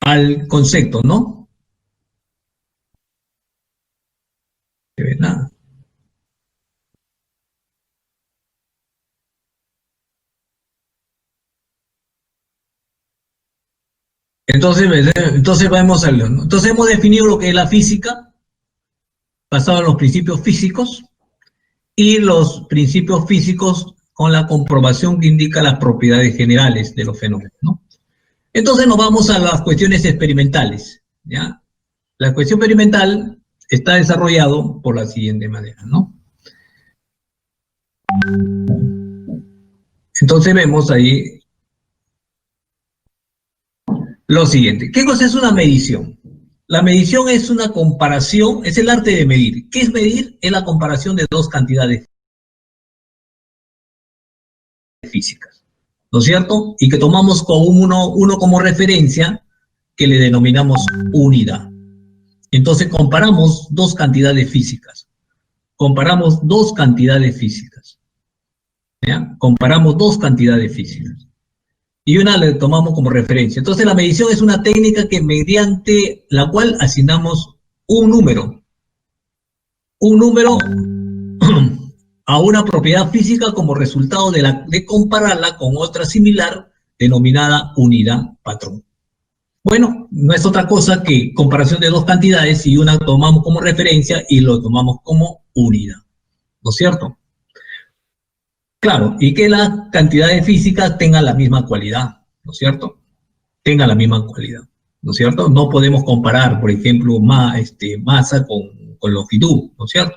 al concepto, ¿no? Se ve nada. Entonces vamos a leer, ¿no? Entonces hemos definido lo que es la física, basado en los principios físicos, y los principios físicos con la comprobación que indica las propiedades generales de los fenómenos, ¿no? Entonces nos vamos a las cuestiones experimentales, ¿ya? La cuestión experimental está desarrollado por la siguiente manera, ¿no? Entonces vemos ahí lo siguiente. ¿Qué cosa es una medición? La medición es una comparación, es el arte de medir. ¿Qué es medir? Es la comparación de dos cantidades físicas, ¿no es cierto? Y que tomamos como uno como referencia, que le denominamos unidad. Entonces comparamos dos cantidades físicas. Comparamos dos cantidades físicas. ¿Ya? Comparamos dos cantidades físicas. Y una le tomamos como referencia. Entonces la medición es una técnica que mediante la cual asignamos un número a una propiedad física como resultado de compararla con otra similar denominada unidad patrón. Bueno, no es otra cosa que comparación de dos cantidades y una tomamos como referencia y lo tomamos como unidad, ¿no es cierto? Claro, y que las cantidades físicas tengan la misma cualidad, ¿no es cierto? Tengan la misma cualidad, ¿no es cierto? No podemos comparar, por ejemplo, masa con longitud, ¿no es cierto?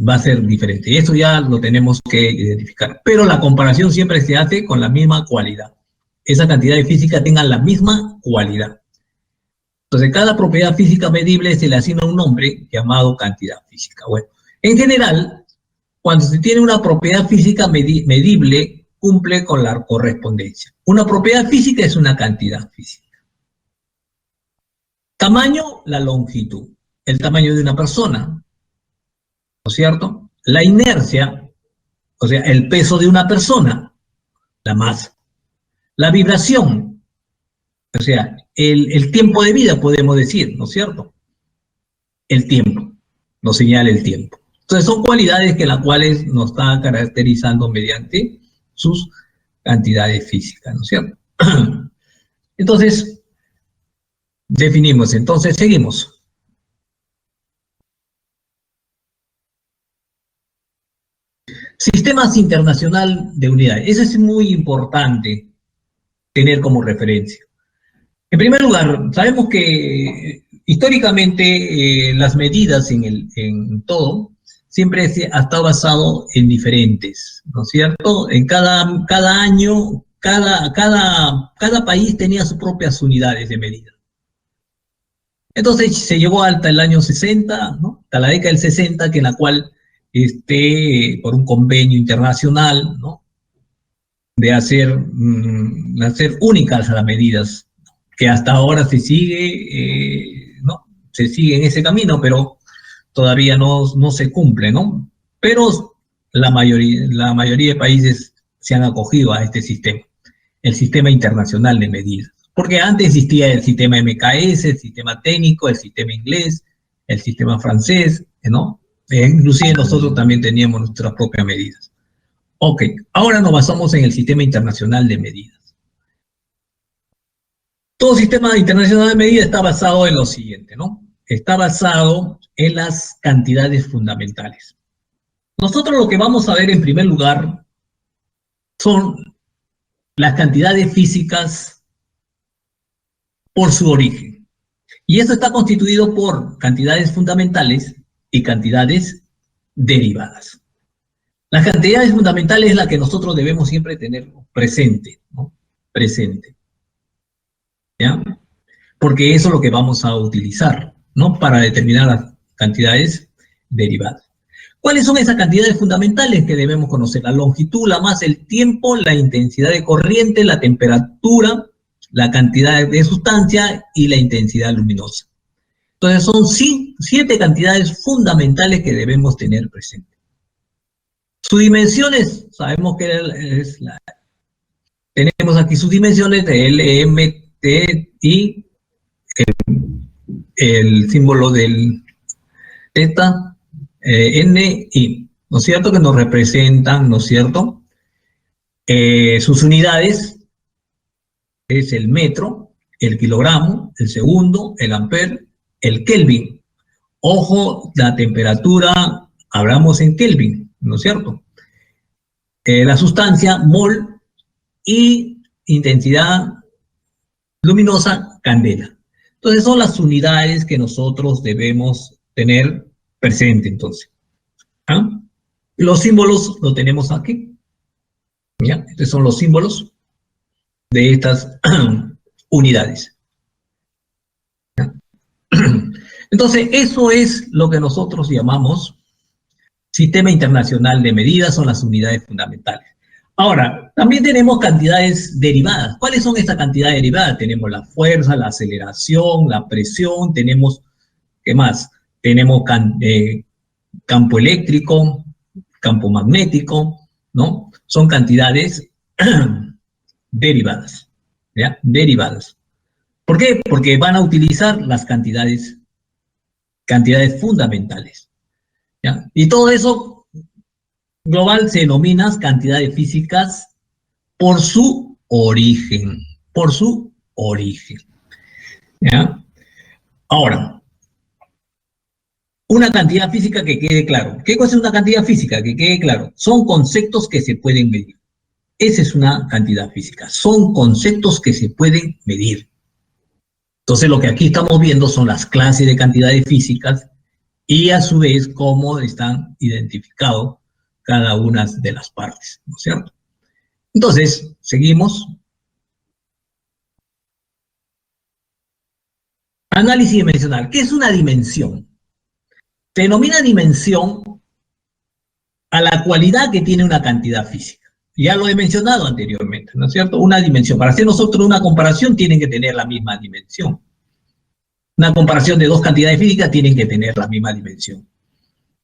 Va a ser diferente. Y eso ya lo tenemos que identificar. Pero la comparación siempre se hace con la misma cualidad. Esa cantidad de física tenga la misma cualidad. Entonces, cada propiedad física medible se le asigna un nombre llamado cantidad física. Bueno, en general, cuando se tiene una propiedad física medible, cumple con la correspondencia. Una propiedad física es una cantidad física. Tamaño, la longitud. El tamaño de una persona, ¿no es cierto? La inercia, o sea, el peso de una persona, la masa. La vibración, o sea, el tiempo de vida, podemos decir, ¿no es cierto? El tiempo, nos señala el tiempo. Entonces son cualidades que las cuales nos está caracterizando mediante sus cantidades físicas, ¿no es cierto? Entonces, definimos, entonces seguimos. Sistemas internacional de unidades. Eso es muy importante tener como referencia. En primer lugar, sabemos que históricamente las medidas en todo siempre se ha estado basado en diferentes, ¿no es cierto? En cada año, cada país tenía sus propias unidades de medida. Entonces se llegó hasta el año 60, ¿no? Hasta la década del 60, que en la cual, por un convenio internacional, ¿no? De hacer únicas las medidas, que hasta ahora se sigue, ¿no? Se sigue en ese camino, pero todavía no se cumple, ¿no? Pero la mayoría de países se han acogido a este sistema, el sistema internacional de medidas. Porque antes existía el sistema MKS, el sistema técnico, el sistema inglés, el sistema francés, ¿no? Inclusive nosotros también teníamos nuestras propias medidas. Ok, ahora nos basamos en el sistema internacional de medidas. Todo sistema internacional de medidas está basado en lo siguiente, ¿no? Está basado en las cantidades fundamentales. Nosotros lo que vamos a ver en primer lugar son las cantidades físicas por su origen. Y esto está constituido por cantidades fundamentales y cantidades derivadas. Las cantidades fundamentales es la que nosotros debemos siempre tener presente, ¿no? Presente. ¿Ya? Porque eso es lo que vamos a utilizar, ¿no? Para determinar las cantidades derivadas. ¿Cuáles son esas cantidades fundamentales que debemos conocer? La longitud, la masa, el tiempo, la intensidad de corriente, la temperatura, la cantidad de sustancia y la intensidad luminosa. Entonces son 7 cantidades fundamentales que debemos tener presentes. Sus dimensiones, sabemos que tenemos aquí sus dimensiones de L, M, T y el símbolo del teta, N, I, ¿no es cierto? Que nos representan, ¿no es cierto? Sus unidades es el metro, el kilogramo, el segundo, el amper, el kelvin. Ojo, la temperatura, hablamos en kelvin, ¿no es cierto? La sustancia, mol, y intensidad luminosa, candela. Entonces son las unidades que nosotros debemos tener presente entonces. ¿Ah? Los símbolos los tenemos aquí. ¿Ya? Estos son los símbolos de estas unidades. ¿Ya? Entonces eso es lo que nosotros llamamos Sistema Internacional de Medidas, son las unidades fundamentales. Ahora, también tenemos cantidades derivadas. ¿Cuáles son estas cantidades derivadas? Tenemos la fuerza, la aceleración, la presión, tenemos, ¿qué más? Tenemos campo eléctrico, campo magnético, ¿no? Son cantidades derivadas, ¿ya? Derivadas. ¿Por qué? Porque van a utilizar las cantidades fundamentales, ¿ya? Y todo eso global se denomina cantidades físicas por su origen, ¿ya? Ahora, una cantidad física que quede claro. ¿Qué cosa es una cantidad física? Que quede claro. Son conceptos que se pueden medir. Esa es una cantidad física. Son conceptos que se pueden medir. Entonces, lo que aquí estamos viendo son las clases de cantidades físicas y a su vez cómo están identificados cada una de las partes, ¿no es cierto? Entonces, seguimos. Análisis dimensional. ¿Qué es una dimensión? Se denomina dimensión a la cualidad que tiene una cantidad física. Ya lo he mencionado anteriormente, ¿no es cierto? Una dimensión. Para hacer nosotros una comparación tienen que tener la misma dimensión. Una comparación de dos cantidades físicas tienen que tener la misma dimensión,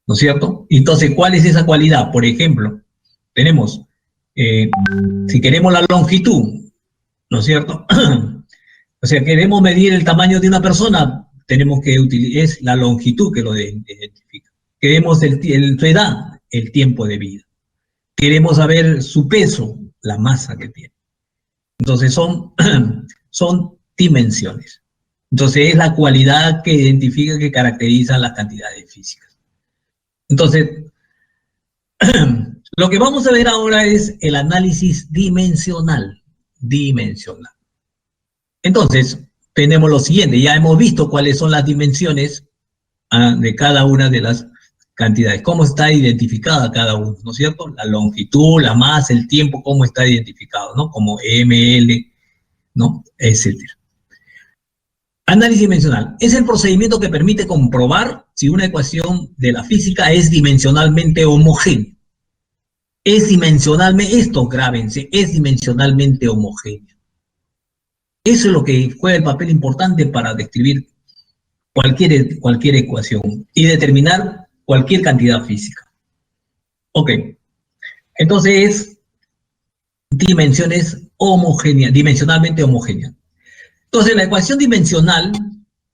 ¿no es cierto? Entonces, ¿cuál es esa cualidad? Por ejemplo, tenemos, si queremos la longitud, ¿no es cierto? O sea, queremos medir el tamaño de una persona, tenemos que utilizar, es la longitud que lo identifica. Queremos su edad, el tiempo de vida. Queremos saber su peso, la masa que tiene. Entonces son dimensiones. Entonces es la cualidad que identifica, que caracteriza las cantidades físicas. Entonces, lo que vamos a ver ahora es el análisis dimensional. Entonces, tenemos lo siguiente, ya hemos visto cuáles son las dimensiones de cada una de las cantidades, cómo está identificada cada uno, ¿no es cierto? La longitud, la masa, el tiempo, cómo está identificado, ¿no? Como ml, ¿no? Etcétera. Análisis dimensional. Es el procedimiento que permite comprobar si una ecuación de la física es dimensionalmente homogénea. Es dimensionalmente, esto grábense, es dimensionalmente homogénea. Eso es lo que juega el papel importante para describir cualquier ecuación y determinar cualquier cantidad física. Ok, entonces es dimensionalmente homogénea. Entonces la ecuación dimensional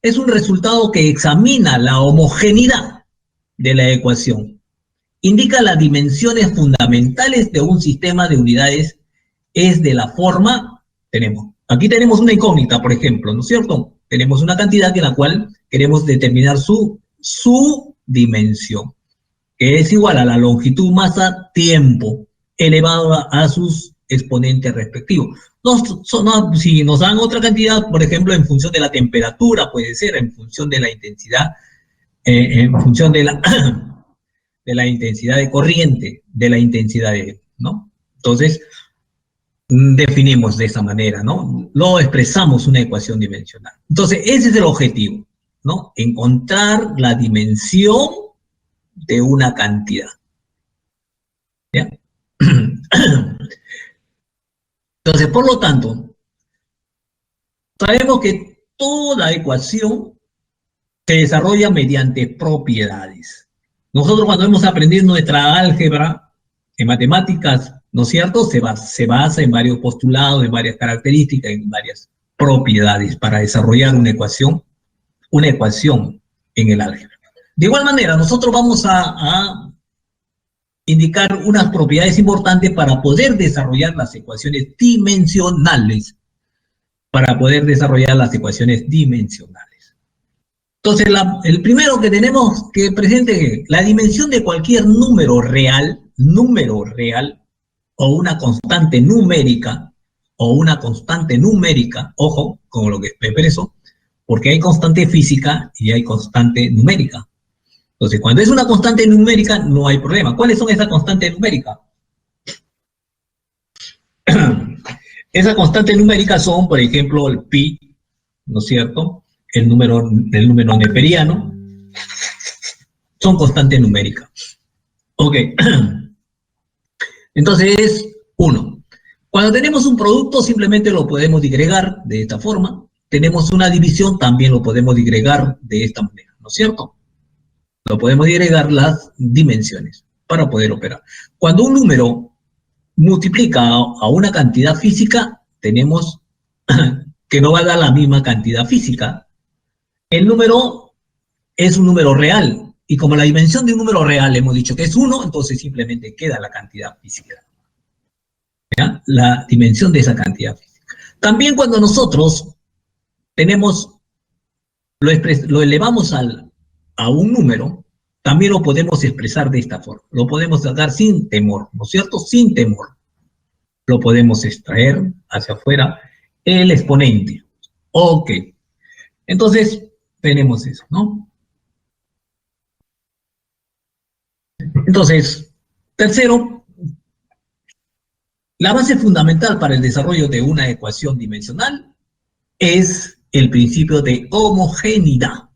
es un resultado que examina la homogeneidad de la ecuación. Indica las dimensiones fundamentales de un sistema de unidades. Es de la forma, aquí tenemos una incógnita, por ejemplo, ¿no es cierto? Tenemos una cantidad en la cual queremos determinar su dimensión, que es igual a la longitud, masa, tiempo, elevado a sus exponentes respectivos. Si nos dan otra cantidad, por ejemplo, en función de la temperatura, puede ser, en función de la intensidad, en función de la intensidad de corriente, de la intensidad ¿no? Entonces, definimos de esa manera, ¿no? Lo expresamos una ecuación dimensional. Entonces, ese es el objetivo, ¿no? Encontrar la dimensión de una cantidad. ¿Ya? Entonces, por lo tanto, sabemos que toda ecuación se desarrolla mediante propiedades. Nosotros cuando hemos aprendido nuestra álgebra en matemáticas, ¿no es cierto? Se basa en varios postulados, en varias características, en varias propiedades para desarrollar una ecuación en el álgebra. De igual manera, nosotros vamos a indicar unas propiedades importantes para poder desarrollar las ecuaciones dimensionales. Entonces, el primero que tenemos que presente es la dimensión de cualquier número real, o una constante numérica, ojo con lo que expreso, porque hay constante física y hay constante numérica. Entonces, cuando es una constante numérica, no hay problema. ¿Cuáles son esas constantes numéricas? Esas constantes numéricas son, por ejemplo, el pi, ¿no es cierto? El número neperiano. Son constantes numéricas. Ok. Entonces, 1. Cuando tenemos un producto, simplemente lo podemos digregar de esta forma. Tenemos una división, también lo podemos digregar de esta manera, ¿no es cierto? Lo podemos digregar las dimensiones para poder operar. Cuando un número multiplica a una cantidad física, tenemos que no va a dar la misma cantidad física. El número es un número real, y como la dimensión de un número real hemos dicho que es 1, entonces simplemente queda la cantidad física. ¿Ya? La dimensión de esa cantidad física. También cuando nosotros tenemos, lo elevamos a un número, también lo podemos expresar de esta forma. Lo podemos sacar sin temor, ¿no es cierto? Sin temor. Lo podemos extraer hacia afuera el exponente. Ok. Entonces, tenemos eso, ¿no? Entonces, tercero, la base fundamental para el desarrollo de una ecuación dimensional es el principio de homogeneidad.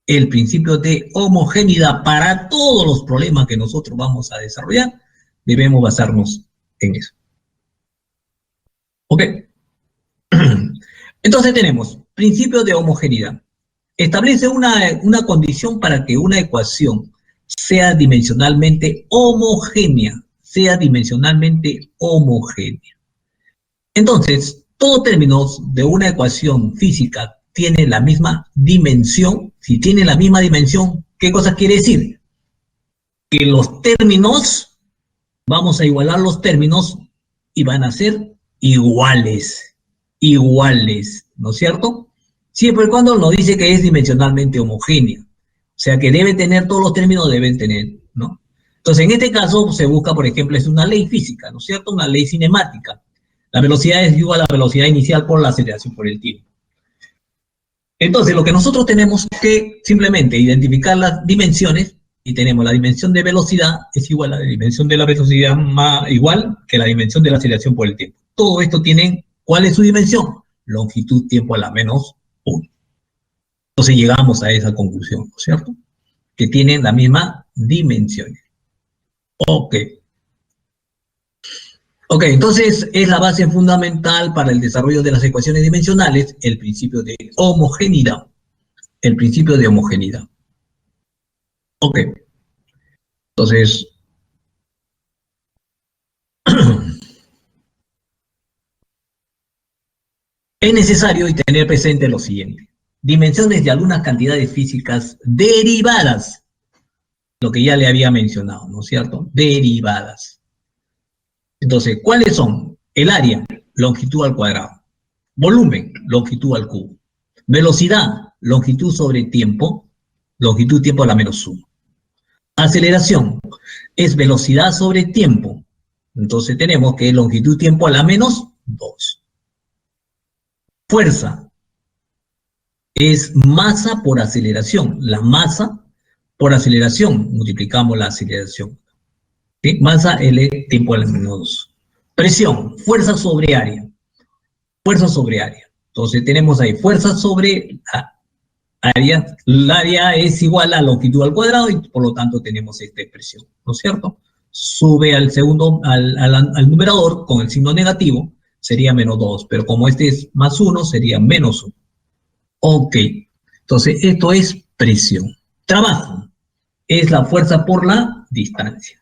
El principio de homogeneidad para todos los problemas que nosotros vamos a desarrollar, debemos basarnos en eso. ¿Ok? Entonces tenemos principio de homogeneidad. Establece una condición para que una ecuación sea dimensionalmente homogénea. Entonces, todo términos de una ecuación física tiene la misma dimensión. Si tiene la misma dimensión, ¿qué cosa quiere decir? Que los términos, vamos a igualar los términos y van a ser iguales, ¿no es cierto? Siempre y cuando nos dice que es dimensionalmente homogénea. O sea que debe tener, todos los términos deben tener, ¿no? Entonces, en este caso se busca, por ejemplo, es una ley física, ¿no es cierto? Una ley cinemática. La velocidad es igual a la velocidad inicial por la aceleración por el tiempo. Entonces, lo que nosotros tenemos que simplemente identificar las dimensiones, y tenemos la dimensión de velocidad es igual a la dimensión de la velocidad igual que la dimensión de la aceleración por el tiempo. Todo esto tiene, ¿cuál es su dimensión? Longitud, tiempo a la menos 1. Entonces llegamos a esa conclusión, ¿no es cierto? Que tienen la misma dimensión. Ok. Ok, entonces es la base fundamental para el desarrollo de las ecuaciones dimensionales, el principio de homogeneidad. El principio de homogeneidad. Ok. Entonces, es necesario y tener presente lo siguiente. Dimensiones de algunas cantidades físicas derivadas. Lo que ya le había mencionado, ¿no es cierto? Derivadas. Entonces, ¿cuáles son? El área, longitud al cuadrado. Volumen, longitud al cubo. Velocidad, longitud sobre tiempo, longitud tiempo a la menos 1. Aceleración, es velocidad sobre tiempo. Entonces tenemos que longitud tiempo a la menos 2. Fuerza, es masa por aceleración. La masa por aceleración, multiplicamos la aceleración. ¿Sí? Masa L, tiempo a la menos 2. Presión, fuerza sobre área. Fuerza sobre área. Entonces tenemos ahí fuerza sobre área. El área es igual a longitud al cuadrado y por lo tanto tenemos esta expresión, ¿no es cierto? Sube al segundo, al numerador con el signo negativo, sería menos 2, pero como este es más 1, sería menos 1. Ok, entonces esto es presión. Trabajo es la fuerza por la distancia.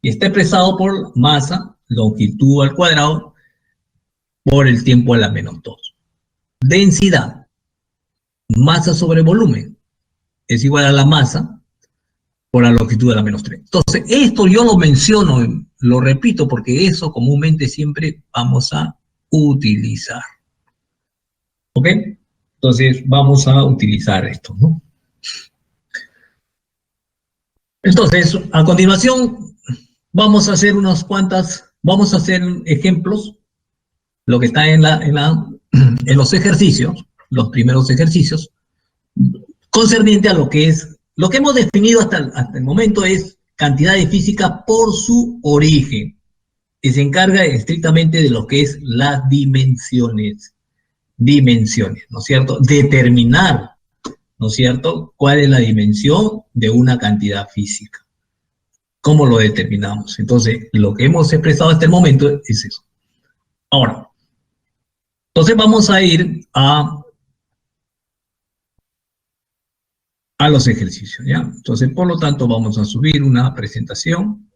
Y está expresado por masa, longitud al cuadrado, por el tiempo a la menos 2. densidad, masa sobre volumen, es igual a la masa por la longitud de la menos 3. Entonces, esto yo lo menciono, lo repito, porque eso comúnmente siempre vamos a utilizar. ¿Ok? Entonces, vamos a utilizar esto, ¿no? Entonces, a continuación, vamos a hacer vamos a hacer ejemplos, lo que está en los ejercicios, los primeros ejercicios, concerniente a lo que hemos definido hasta el momento es cantidad de física por su origen, que se encarga estrictamente de lo que es las dimensiones, ¿no es cierto? Determinar, ¿no es cierto?, cuál es la dimensión de una cantidad física. ¿Cómo lo determinamos? Entonces, lo que hemos expresado hasta el momento es eso. Ahora, entonces vamos a ir a los ejercicios, ¿ya? Entonces, por lo tanto, vamos a subir una presentación.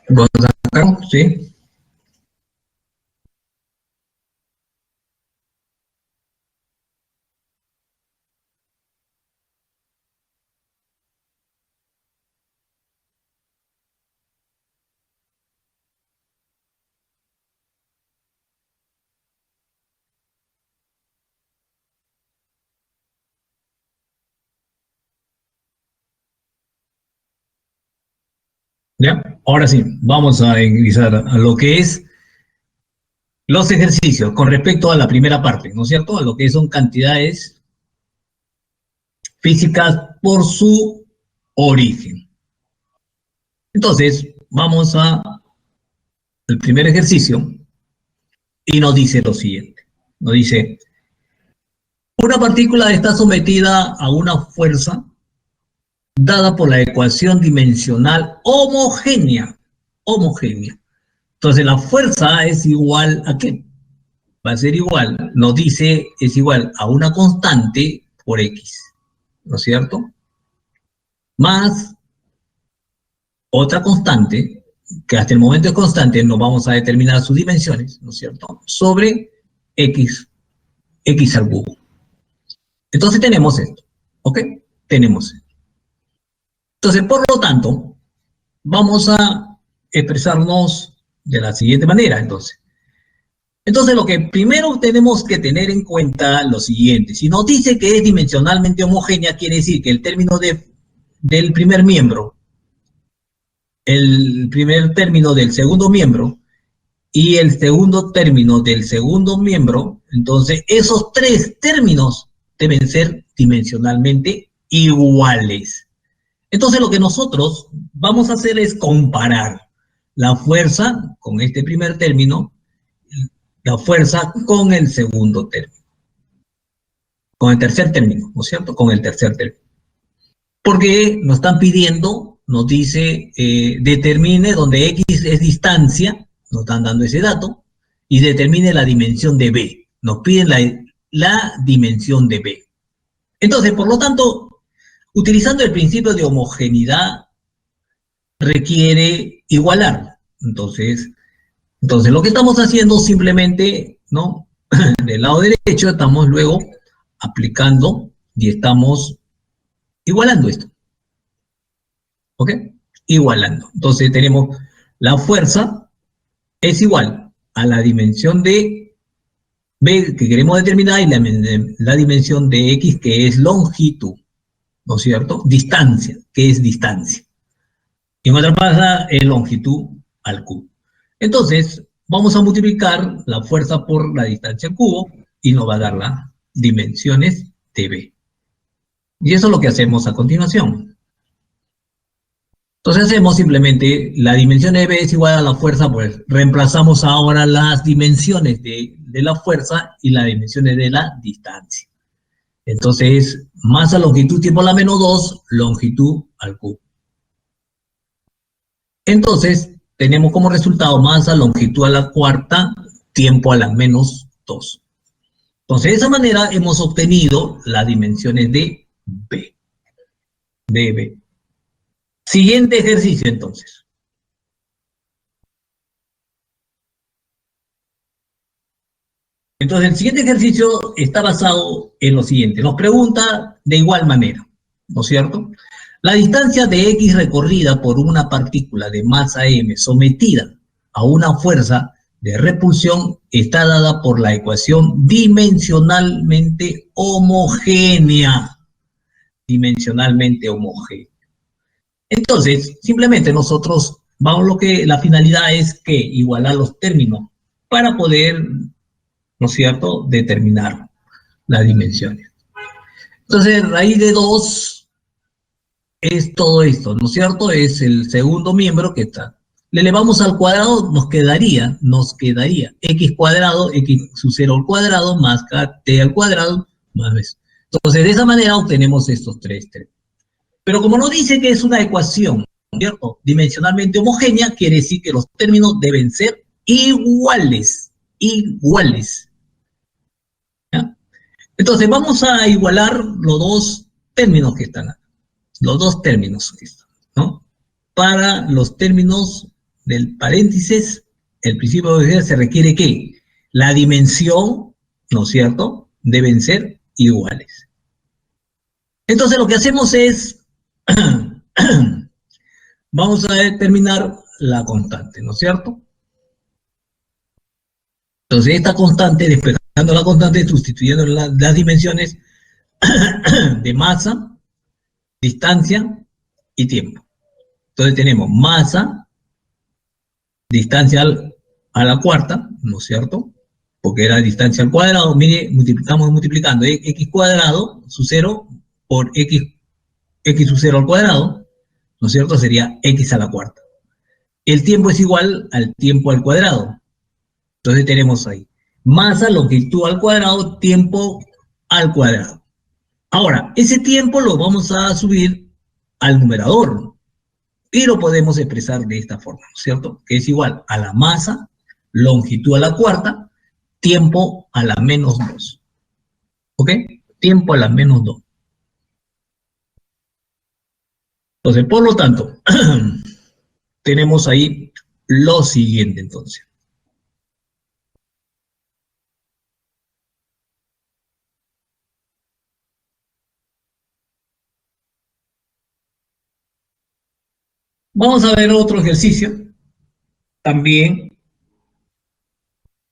Gonzalo, ¿sí? ¿Ya? Ahora sí, vamos a ingresar a lo que es los ejercicios con respecto a la primera parte, ¿no es cierto? A lo que son cantidades físicas por su origen. Entonces, vamos al primer ejercicio y nos dice lo siguiente. Nos dice, una partícula está sometida a una fuerza dada por la ecuación dimensional homogénea. Homogénea. Entonces, la fuerza es igual a ¿qué? Va a ser igual, nos dice, es igual a una constante por X, ¿no es cierto? Más otra constante, que hasta el momento es constante, no vamos a determinar sus dimensiones, ¿no es cierto? Sobre X, X al cubo. Entonces tenemos esto, ¿ok? Tenemos esto. Entonces, por lo tanto, vamos a expresarnos de la siguiente manera, entonces. Entonces, lo que primero tenemos que tener en cuenta lo siguiente. Si nos dice que es dimensionalmente homogénea, quiere decir que el término del primer miembro, el primer término del segundo miembro y el segundo término del segundo miembro, entonces esos tres términos deben ser dimensionalmente iguales. Entonces, lo que nosotros vamos a hacer es comparar la fuerza con este primer término, la fuerza con el segundo término, con el tercer término, ¿no es cierto? Con el tercer término. Porque nos están pidiendo, nos dice, determine donde X es distancia, nos están dando ese dato, y determine la dimensión de B. Nos piden la dimensión de B. Entonces, por lo tanto, utilizando el principio de homogeneidad, requiere igualar. Entonces, lo que estamos haciendo simplemente, ¿no? Del lado derecho estamos luego aplicando y estamos igualando esto. ¿Ok? Igualando. Entonces tenemos la fuerza es igual a la dimensión de B que queremos determinar y la dimensión de X que es longitud, ¿no es cierto? Distancia, que es distancia. Y en otra palabra es longitud al cubo. Entonces, vamos a multiplicar la fuerza por la distancia al cubo y nos va a dar las dimensiones de B. Y eso es lo que hacemos a continuación. Entonces hacemos simplemente la dimensión de B es igual a la fuerza, pues reemplazamos ahora las dimensiones de la fuerza y las dimensiones de la distancia. Entonces, masa, longitud, tiempo a la menos 2, longitud al cubo. Entonces, tenemos como resultado masa, longitud a la cuarta, tiempo a la menos 2. Entonces, de esa manera hemos obtenido las dimensiones de B. De B. Siguiente ejercicio, entonces. Entonces, el siguiente ejercicio está basado en lo siguiente. Nos pregunta de igual manera, ¿no es cierto? La distancia de X recorrida por una partícula de masa M sometida a una fuerza de repulsión está dada por la ecuación dimensionalmente homogénea. Dimensionalmente homogénea. Entonces, simplemente nosotros vamos lo que la finalidad es que igualar los términos para poder, ¿no es cierto?, determinar las dimensiones. Entonces, raíz de 2 es todo esto, ¿no es cierto? Es el segundo miembro que está. Le elevamos al cuadrado, nos quedaría x cuadrado, x sub 0 al cuadrado, más kt al cuadrado, más b. Entonces, de esa manera obtenemos estos tres términos. Pero como nos dice que es una ecuación, ¿cierto?, dimensionalmente homogénea, quiere decir que los términos deben ser iguales. Iguales. ¿Ya? Entonces, vamos a igualar los dos términos que están acá. Los dos términos que están, ¿no? Para los términos del paréntesis, el principio de identidad se requiere que la dimensión, ¿no es cierto?, deben ser iguales. Entonces, lo que hacemos es vamos a determinar la constante, ¿no es cierto? Entonces, esta constante, despejando la constante, sustituyendo las dimensiones de masa, distancia y tiempo. Entonces, tenemos masa, distancia a la cuarta, ¿no es cierto? Porque era distancia al cuadrado. Mire, estamos multiplicando x cuadrado sub 0 por x sub 0 al cuadrado, ¿no es cierto? Sería x a la cuarta. El tiempo es igual al tiempo al cuadrado. Entonces tenemos ahí masa, longitud al cuadrado, tiempo al cuadrado. Ahora, ese tiempo lo vamos a subir al numerador y lo podemos expresar de esta forma, ¿no es cierto? Que es igual a la masa, longitud a la cuarta, tiempo a la menos 2. ¿Ok? Tiempo a la menos 2. Entonces, por lo tanto, tenemos ahí lo siguiente entonces. Vamos a ver otro ejercicio, también,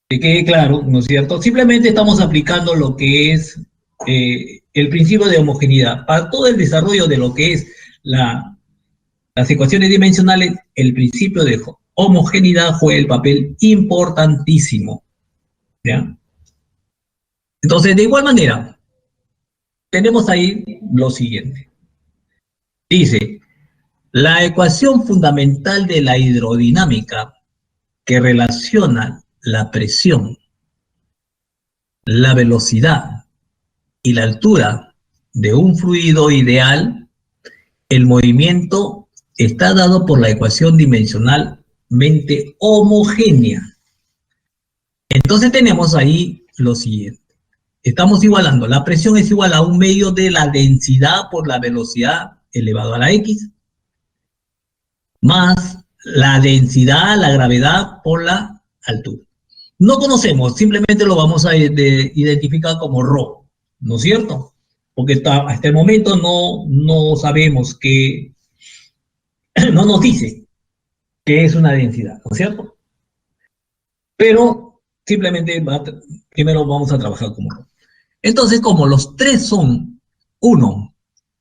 que quede claro, ¿no es cierto? Simplemente estamos aplicando lo que es el principio de homogeneidad. Para todo el desarrollo de lo que es las ecuaciones dimensionales, el principio de homogeneidad juega el papel importantísimo, ¿ya? Entonces, de igual manera, tenemos ahí lo siguiente. Dice, la ecuación fundamental de la hidrodinámica que relaciona la presión, la velocidad y la altura de un fluido ideal, el movimiento está dado por la ecuación dimensionalmente homogénea. Entonces tenemos ahí lo siguiente. Estamos igualando, la presión es igual a un medio de la densidad por la velocidad elevado a la X, más la densidad, la gravedad por la altura. No conocemos, simplemente lo vamos a identificar como ρ, ¿no es cierto? Porque hasta el momento no sabemos que, no nos dice que es una densidad, ¿no es cierto? Pero simplemente primero vamos a trabajar como ρ. Entonces, como los tres son 1,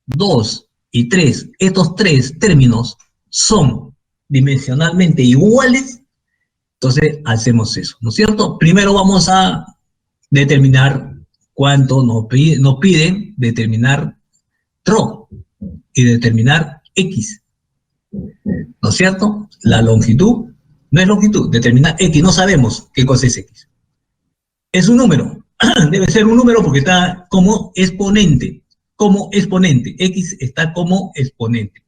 2 y 3, estos tres términos son dimensionalmente iguales, entonces hacemos eso, ¿no es cierto? Primero vamos a determinar cuánto nos piden determinar ρ y determinar x. ¿no es cierto? La longitud no es longitud, determinar X, no sabemos qué cosa es X. Es un número, debe ser un número porque está como exponente, X está como exponente.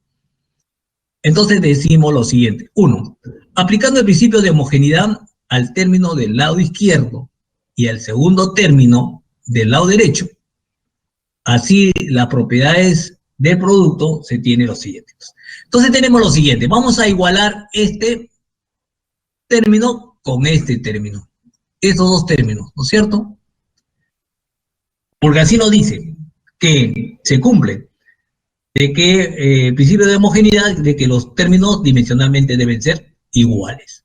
Entonces decimos lo siguiente. 1. Aplicando el principio de homogeneidad al término del lado izquierdo y al segundo término del lado derecho, así las propiedades del producto se tienen los siguientes. Entonces tenemos lo siguiente. Vamos a igualar este término con este término. Estos dos términos, ¿no es cierto? Porque así nos dice que se cumple de que el principio de homogeneidad, de que los términos dimensionalmente deben ser iguales.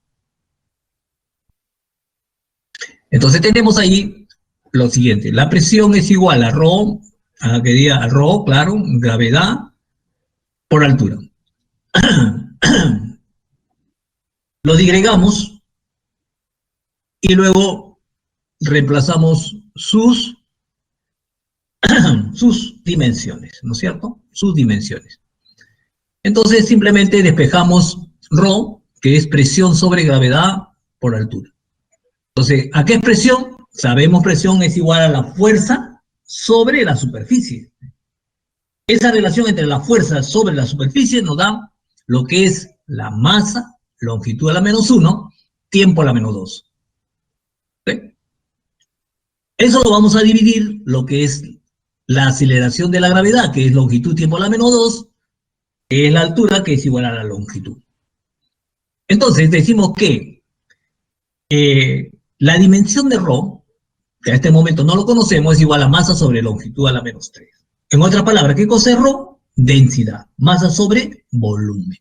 Entonces tenemos ahí lo siguiente. La presión es igual a ρ, que diga ρ, claro, gravedad por altura. Lo digregamos y luego reemplazamos sus dimensiones, ¿no es cierto? Sus dimensiones. Entonces simplemente despejamos ρ, que es presión sobre gravedad por altura. Entonces, ¿a qué es presión? Sabemos presión es igual a la fuerza sobre la superficie. Esa relación entre la fuerza sobre la superficie nos da lo que es la masa, longitud a la menos 1, tiempo a la menos 2. ¿Sí? Eso lo vamos a dividir, lo que es la aceleración de la gravedad, que es longitud, tiempo a la menos 2, que es la altura, que es igual a la longitud. Entonces, decimos que la dimensión de ρ, que a este momento no lo conocemos, es igual a masa sobre longitud a la menos 3. En otras palabras, ¿qué cosa es ρ? Densidad, masa sobre volumen.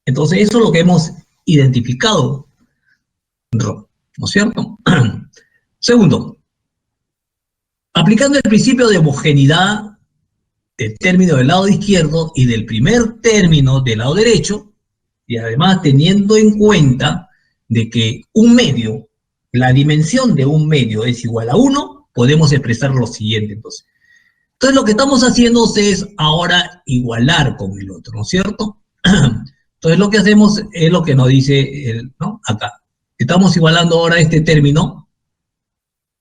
Entonces, eso es lo que hemos identificado, ρ, ¿no es cierto? Segundo, aplicando el principio de homogeneidad del término del lado izquierdo y del primer término del lado derecho, y además teniendo en cuenta de que un medio, la dimensión de un medio es igual a 1, podemos expresar lo siguiente, entonces. Entonces lo que estamos haciendo es ahora igualar con el otro, ¿no es cierto? Entonces lo que hacemos es lo que nos dice ¿no? Acá. Estamos igualando ahora este término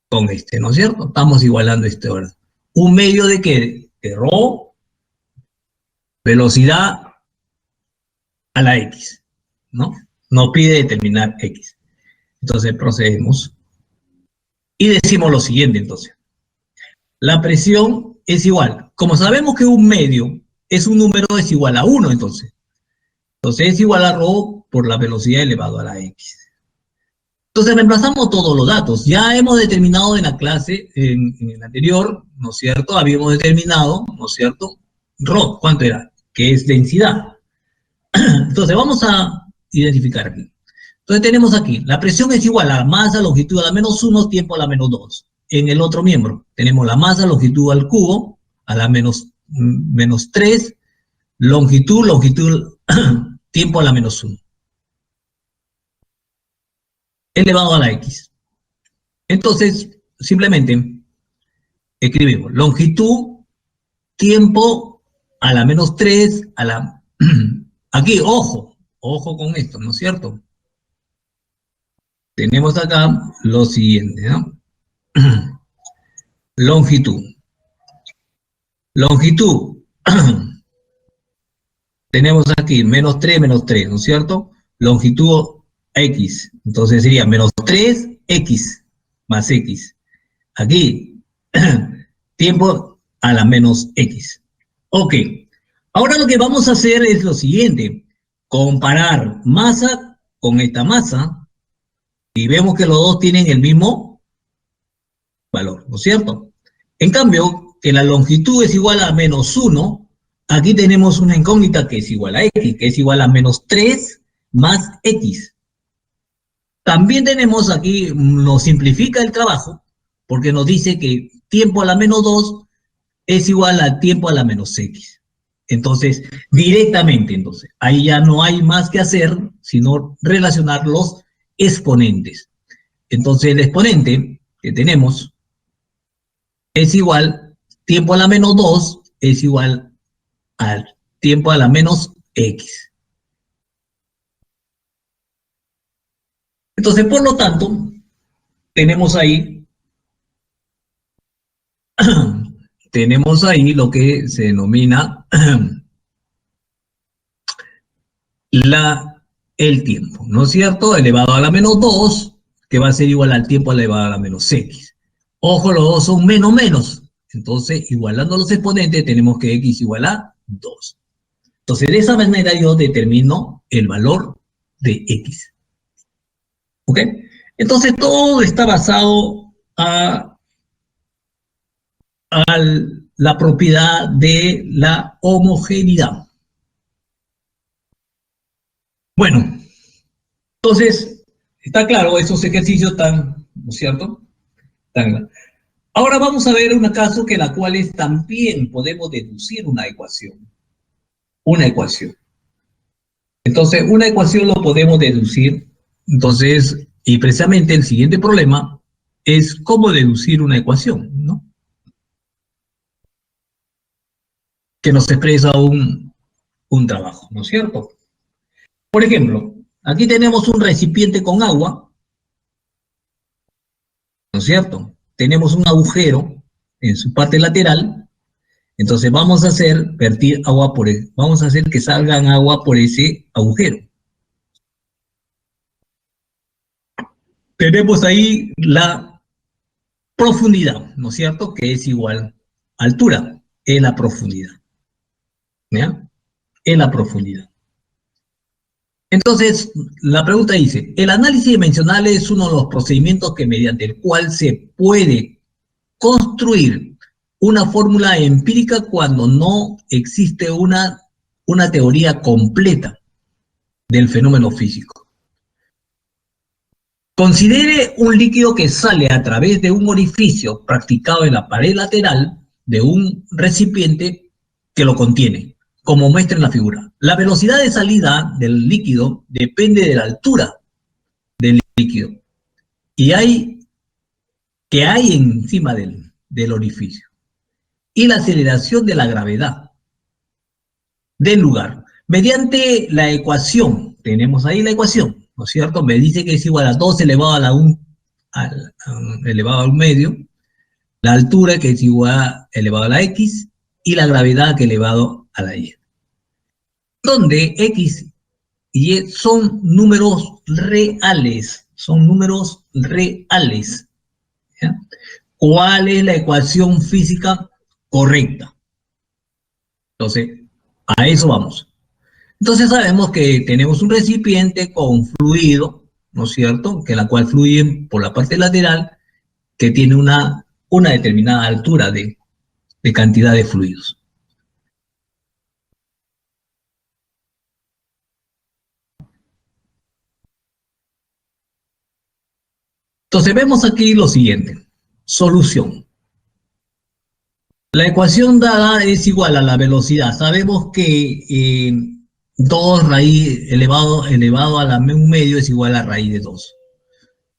con este, ¿no es cierto? Estamos igualando este ahora. Un medio de qué? De ρ, velocidad a la X, ¿no? Nos pide determinar X. Entonces procedemos y decimos lo siguiente entonces. La presión es igual. Como sabemos que un medio es un número, es igual a 1 entonces. Entonces es igual a ρ por la velocidad elevado a la X. Entonces reemplazamos todos los datos. Ya hemos determinado en la clase, en el anterior, ¿no es cierto? Habíamos determinado, ¿no es cierto? ρ, ¿cuánto era? Que es densidad. Entonces vamos a identificar aquí. Entonces tenemos aquí, la presión es igual a la masa, longitud a la menos 1, tiempo a la menos 2. En el otro miembro tenemos la masa, longitud al cubo, a la menos 3, longitud, tiempo a la menos 1. Elevado a la X. Entonces, simplemente escribimos longitud, tiempo a la menos 3, a la... Aquí, ojo con esto, ¿no es cierto? Tenemos acá lo siguiente, ¿no? Longitud. Longitud. Tenemos aquí menos 3, ¿no es cierto? Longitud X. Entonces sería menos 3X más X. Aquí, tiempo a la menos X. Ok. Ahora lo que vamos a hacer es lo siguiente. Comparar masa con esta masa y vemos que los dos tienen el mismo valor, ¿no es cierto? En cambio, que la longitud es igual a menos 1, aquí tenemos una incógnita que es igual a X, que es igual a menos 3 más X. También tenemos aquí, nos simplifica el trabajo, porque nos dice que tiempo a la menos 2 es igual a tiempo a la menos X. Entonces, directamente, entonces, ahí ya no hay más que hacer, sino relacionar los exponentes. Entonces, el exponente que tenemos es igual, tiempo a la menos 2 es igual al tiempo a la menos X. Entonces, por lo tanto, tenemos ahí, tenemos ahí lo que se denomina el tiempo, ¿no es cierto? Elevado a la menos 2, que va a ser igual al tiempo elevado a la menos x. Ojo, los dos son menos menos. Entonces, igualando los exponentes, tenemos que x igual a 2. Entonces, de esa manera yo determino el valor de x. ¿Ok? Entonces, todo está basado a la propiedad de la homogeneidad. Bueno, entonces, está claro, esos ejercicios están, ¿no es cierto? Están. Ahora vamos a ver un caso que la cual también podemos deducir una ecuación. Una ecuación. Entonces, una ecuación lo podemos deducir. Entonces, y precisamente el siguiente problema es cómo deducir una ecuación, ¿no? Que nos expresa un trabajo, ¿no es cierto? Por ejemplo, aquí tenemos un recipiente con agua, ¿no es cierto? Tenemos un agujero en su parte lateral, entonces vamos a hacer vertir agua vamos a hacer que salgan agua por ese agujero. Tenemos ahí la profundidad, ¿no es cierto? Que es igual a altura, es la profundidad, ¿ya? Es la profundidad. Entonces, la pregunta dice, el análisis dimensional es uno de los procedimientos que mediante el cual se puede construir una fórmula empírica cuando no existe una teoría completa del fenómeno físico. Considere un líquido que sale a través de un orificio practicado en la pared lateral de un recipiente que lo contiene, como muestra en la figura. La velocidad de salida del líquido depende de la altura del líquido y que hay encima del orificio y la aceleración de la gravedad del lugar. Mediante la ecuación, tenemos ahí la ecuación, ¿no es cierto? Me dice que es igual a 2 elevado a la 1 elevado a 1 medio, la altura que es igual a elevado a la x y la gravedad que elevado a la y. Donde x y y son números reales, ¿ya? ¿Cuál es la ecuación física correcta? Entonces, a eso vamos. Entonces sabemos que tenemos un recipiente con fluido, ¿no es cierto? Que la cual fluye por la parte lateral, que tiene una determinada altura de cantidad de fluidos. Entonces vemos aquí lo siguiente. Solución. La ecuación dada es igual a la velocidad. Sabemos que 2 raíz elevado a la 1 medio es igual a raíz de 2.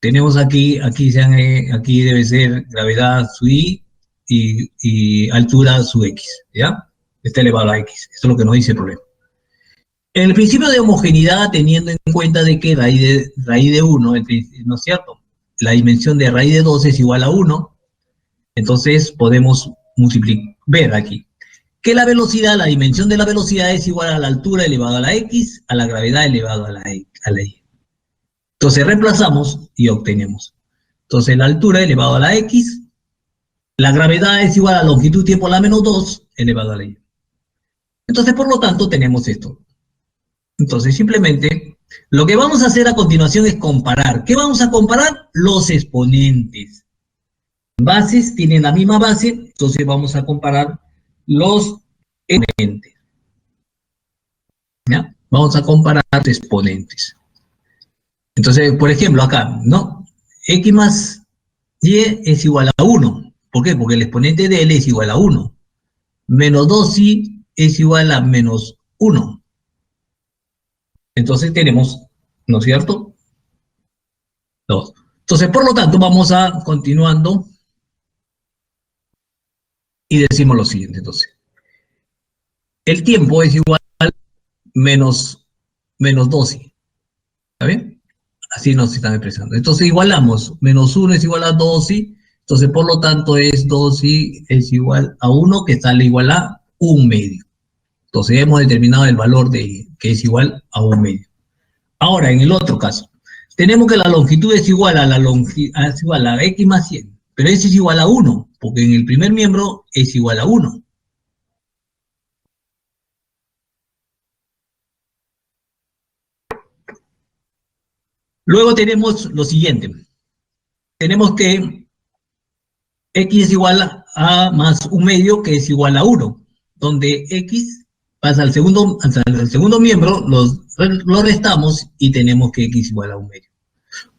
Tenemos aquí debe ser gravedad su i y altura su x, ¿ya? Está elevado a x. Eso es lo que nos dice el problema. En el principio de homogeneidad, teniendo en cuenta de que raíz de 1, ¿no es cierto? La dimensión de raíz de 2 es igual a 1, entonces podemos ver aquí que la velocidad, la dimensión de la velocidad es igual a la altura elevado a la x, a la gravedad elevado a la y. Entonces reemplazamos y obtenemos. Entonces la altura elevado a la x, la gravedad es igual a longitud tiempo a la menos 2 elevado a la y. Entonces, por lo tanto, tenemos esto. Entonces, simplemente, lo que vamos a hacer a continuación es comparar. ¿Qué vamos a comparar? Los exponentes. Bases tienen la misma base, entonces vamos a comparar los exponentes. ¿Ya? Vamos a comparar los exponentes. Entonces, por ejemplo, acá, ¿no? X más Y es igual a 1. ¿Por qué? Porque el exponente de L es igual a 1. Menos 2Y es igual a menos 1. Entonces tenemos, ¿no es cierto? 2. Entonces, por lo tanto, vamos a continuando y decimos lo siguiente, entonces. El tiempo es igual a menos 12. ¿Está bien? Así nos están expresando. Entonces igualamos, menos 1 es igual a 2i, entonces por lo tanto es 2i es igual a 1, que sale igual a 1/2. Entonces hemos determinado el valor de que es igual a 1/2. Ahora, en el otro caso, tenemos que la longitud es igual a es igual a x más 100, pero ese es igual a 1, porque en el primer miembro es igual a 1. Luego tenemos lo siguiente. Tenemos que x es igual a más 1/2, que es igual a 1, donde x pasa al segundo miembro, lo restamos y tenemos que x igual a 1/2.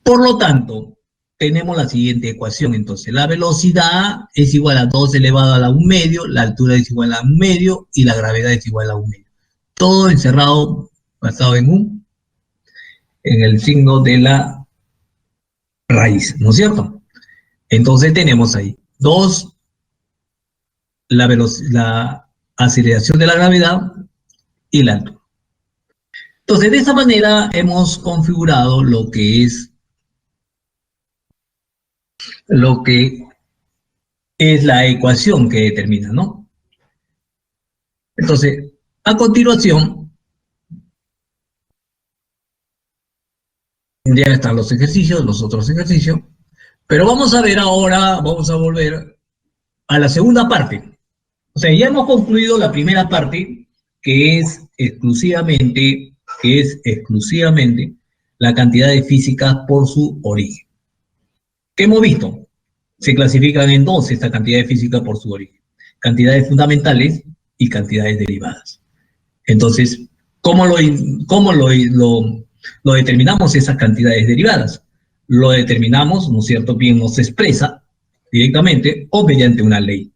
Por lo tanto, tenemos la siguiente ecuación. Entonces, la velocidad es igual a 2 elevado a la 1/2, la altura es igual a 1/2 y la gravedad es igual a 1/2. Todo encerrado, basado en el signo de la raíz, ¿no es cierto? Entonces tenemos ahí 2, la aceleración de la gravedad y la altura. Entonces, de esa manera hemos configurado lo que es la ecuación que determina, ¿no? Entonces, a continuación, ya están los ejercicios, los otros ejercicios, pero vamos a ver ahora, vamos a volver a la segunda parte. O sea, ya hemos concluido la primera parte, que es exclusivamente la cantidad de físicas por su origen. ¿Qué hemos visto? Se clasifican en dos esta cantidad de física por su origen: cantidades fundamentales y cantidades derivadas. Entonces, ¿cómo lo determinamos esas cantidades derivadas? Lo determinamos, ¿no es cierto? Bien, nos expresa directamente o mediante una ley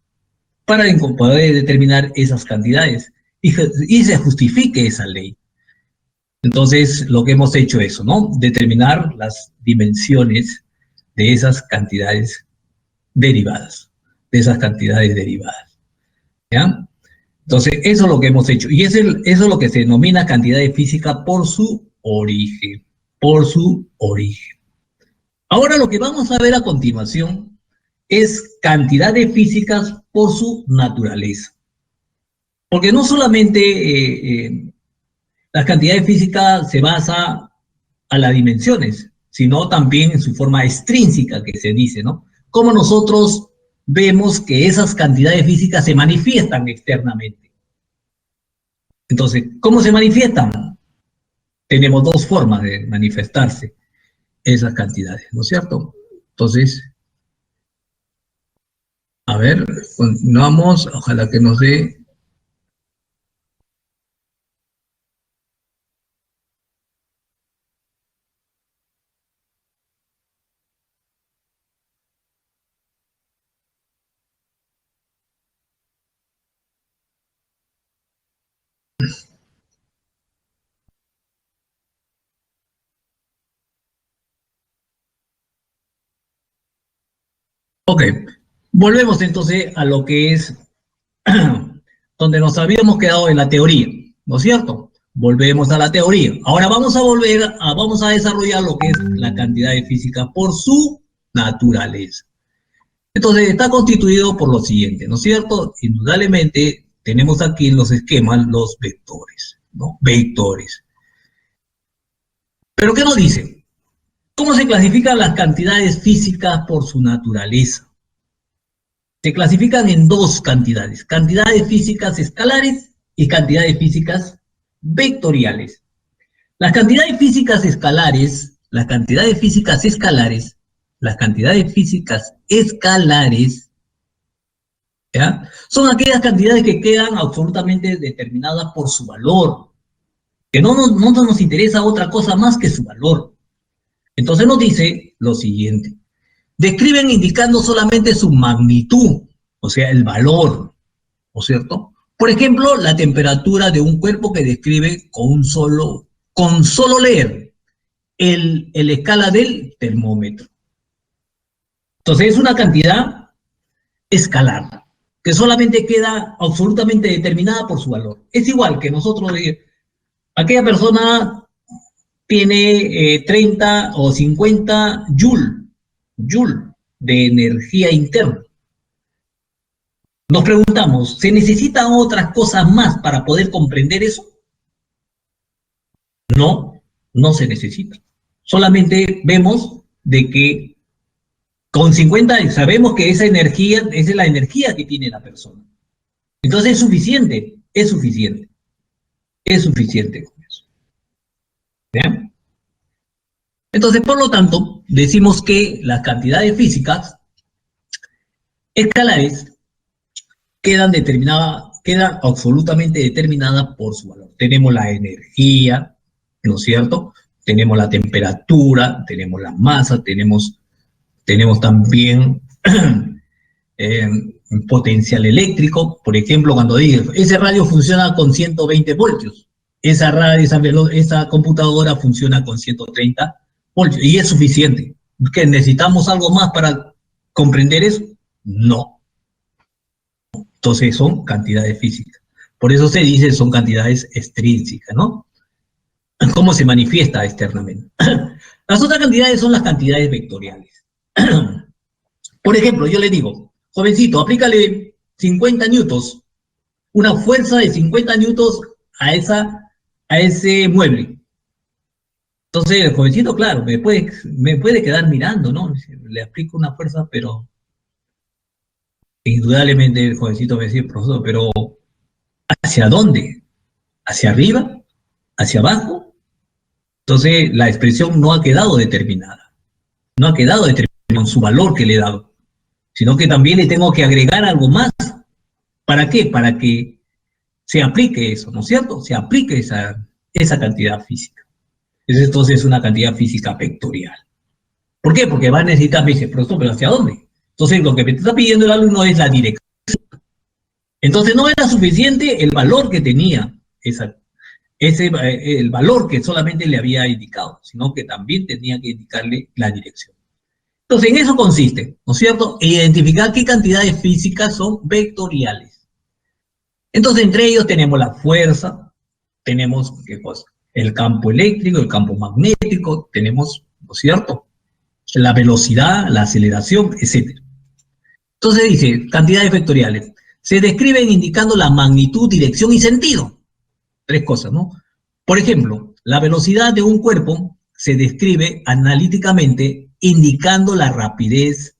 para poder determinar esas cantidades y se justifique esa ley. Entonces, lo que hemos hecho es eso, ¿no? Determinar las dimensiones de esas cantidades derivadas, ¿ya? Entonces, eso es lo que hemos hecho. Y eso es lo que se denomina cantidad de física por su origen. Por su origen. Ahora lo que vamos a ver a continuación es cantidad de físicas por su naturaleza. Porque no solamente la cantidad de física se basa a las dimensiones, sino también en su forma extrínseca, que se dice, ¿no? Cómo nosotros vemos que esas cantidades físicas se manifiestan externamente. Entonces, ¿cómo se manifiestan? Tenemos dos formas de manifestarse esas cantidades, ¿no es cierto? Entonces, a ver, continuamos, ojalá que nos dé. Ok, volvemos entonces a lo que es donde nos habíamos quedado en la teoría, ¿no es cierto? Volvemos a la teoría. Ahora vamos a desarrollar lo que es la cantidad de física por su naturaleza. Entonces, está constituido por lo siguiente, ¿no es cierto? Indudablemente, tenemos aquí en los esquemas los vectores, ¿no? Vectores. ¿Pero qué nos dice? ¿Cómo se clasifican las cantidades físicas por su naturaleza? Se clasifican en dos cantidades: cantidades físicas escalares y cantidades físicas vectoriales. Las cantidades físicas escalares, ¿ya? Son aquellas cantidades que quedan absolutamente determinadas por su valor, que no nos interesa otra cosa más que su valor. Entonces nos dice lo siguiente: describen indicando solamente su magnitud, o sea, el valor, ¿no es cierto? Por ejemplo, la temperatura de un cuerpo, que describe con solo leer el escala del termómetro. Entonces es una cantidad escalar, que solamente queda absolutamente determinada por su valor. Es igual que nosotros, aquella persona tiene 30 o 50 joule de energía interna. Nos preguntamos, ¿se necesitan otras cosas más para poder comprender eso? No, no se necesita. Solamente vemos de que con 50 sabemos que esa energía es la energía que tiene la persona. Entonces es suficiente, es suficiente, es suficiente con eso. ¿Bien? Entonces, por lo tanto, decimos que las cantidades físicas escalares quedan absolutamente determinadas por su valor. Tenemos la energía, ¿no es cierto? Tenemos la temperatura, tenemos la masa, tenemos también potencial eléctrico. Por ejemplo, cuando digo, ese radio funciona con 120 voltios, esa computadora funciona con 130 voltios, y es suficiente. ¿Que necesitamos algo más para comprender eso? No. Entonces son cantidades físicas. Por eso se dice son cantidades extrínsecas, ¿no? ¿Cómo se manifiesta externamente? Las otras cantidades son las cantidades vectoriales. Por ejemplo, yo le digo, jovencito, aplícale 50 newtons, una fuerza de 50 newtons a ese mueble. Entonces el jovencito, claro, me puede quedar mirando, ¿no? Le aplico una fuerza, pero indudablemente el jovencito me dice, profesor, pero ¿hacia dónde? ¿Hacia arriba? ¿Hacia abajo? Entonces la expresión no ha quedado determinada. No ha quedado determinada en su valor que le he dado, sino que también le tengo que agregar algo más. ¿Para qué? Para que se aplique eso, ¿no es cierto? Se aplique esa cantidad física. Entonces es una cantidad física vectorial. ¿Por qué? Porque va a necesitar, me dice, profesor, ¿pero hacia dónde? Entonces lo que me está pidiendo el alumno es la dirección. Entonces no era suficiente el valor que tenía el valor que solamente le había indicado, sino que también tenía que indicarle la dirección. Entonces en eso consiste, ¿no es cierto? Identificar qué cantidades físicas son vectoriales. Entonces entre ellos tenemos la fuerza, tenemos, ¿qué cosa? El campo eléctrico, el campo magnético, tenemos, ¿no es cierto?, la velocidad, la aceleración, etc. Entonces dice, cantidades vectoriales. Se describen indicando la magnitud, dirección y sentido. Tres cosas, ¿no? Por ejemplo, la velocidad de un cuerpo se describe analíticamente indicando la rapidez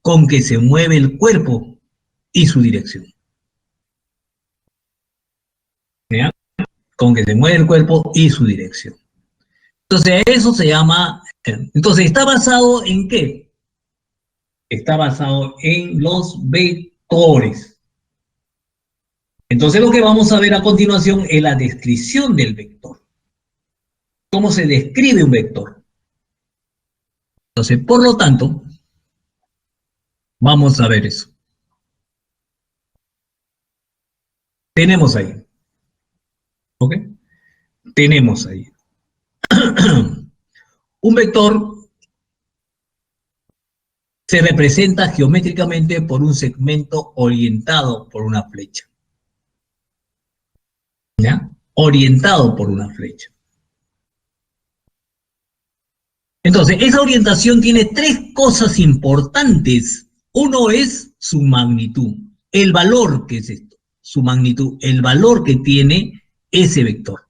con que se mueve el cuerpo y su dirección. ¿Ya? Con que se mueve el cuerpo y su dirección. Entonces, eso se llama... Entonces, ¿está basado en qué? Está basado en los vectores. Entonces, lo que vamos a ver a continuación es la descripción del vector. ¿Cómo se describe un vector? Entonces, por lo tanto, vamos a ver eso. Tenemos ahí. ¿Ok? Tenemos ahí. Un vector se representa geométricamente por un segmento orientado por una flecha. ¿Ya? Orientado por una flecha. Entonces, esa orientación tiene tres cosas importantes. Uno es su magnitud, el valor que es esto, su magnitud, el valor que tiene ese vector.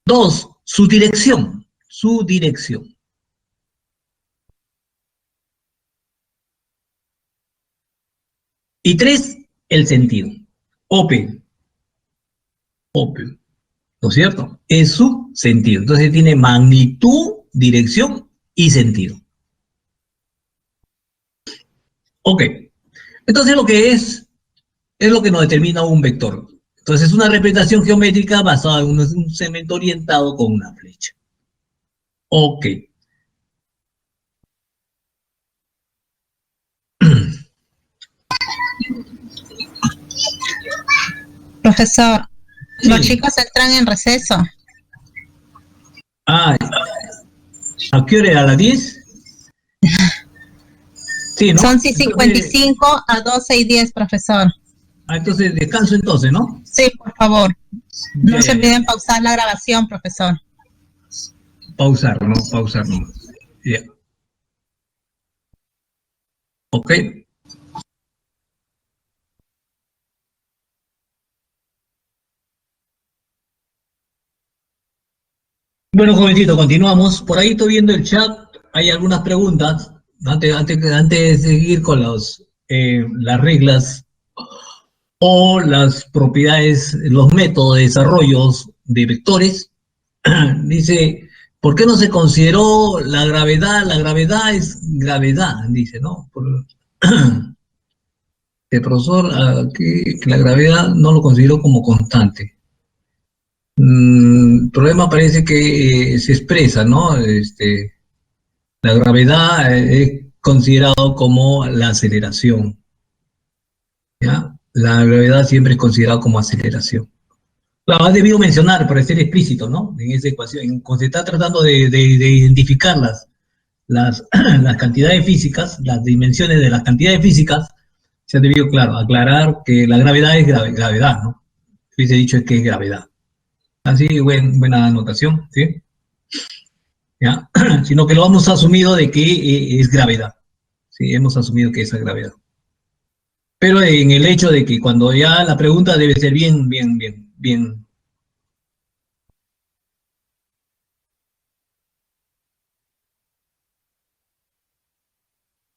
Dos, su dirección, Y tres, el sentido, OP, ¿no es cierto? Es su sentido. Entonces tiene magnitud, dirección y sentido. Ok. Entonces lo que es lo que nos determina un vector. Entonces es una representación geométrica basada en un segmento orientado con una flecha. Ok. Profesor, Sí. Los chicos entran en receso. Ah, ¿a qué hora era? ¿A las 10? Sí, ¿no? Son 11:55 a 12:10, profesor. Entonces descanso entonces, ¿no? Sí, por favor. No se Ya. olviden pausar la grabación, profesor. Pausar, ¿no? Pausar, ¿no? Ya. Ok. Bueno, jovencito, continuamos. Por ahí estoy viendo el chat. Hay algunas preguntas. Antes de seguir con las reglas o las propiedades, los métodos de desarrollo de vectores, dice, ¿por qué no se consideró la gravedad? La gravedad es gravedad, dice, ¿no? El profesor, que la gravedad no lo consideró como constante. El problema parece que se expresa, ¿no? La gravedad es considerado como la aceleración, ¿ya? La gravedad siempre es considerada como aceleración. Claro, has debido mencionar, para ser explícito, ¿no? En esa ecuación, cuando se está tratando de identificar las cantidades físicas, las dimensiones de las cantidades físicas, se ha debido, claro, aclarar que la gravedad es gravedad, ¿no? Hubiese dicho que es gravedad. Así, buena anotación, ¿sí? ¿Ya? Sino que lo hemos asumido de que es gravedad, ¿sí? Hemos asumido que es gravedad. Pero en el hecho de que cuando ya la pregunta debe ser bien.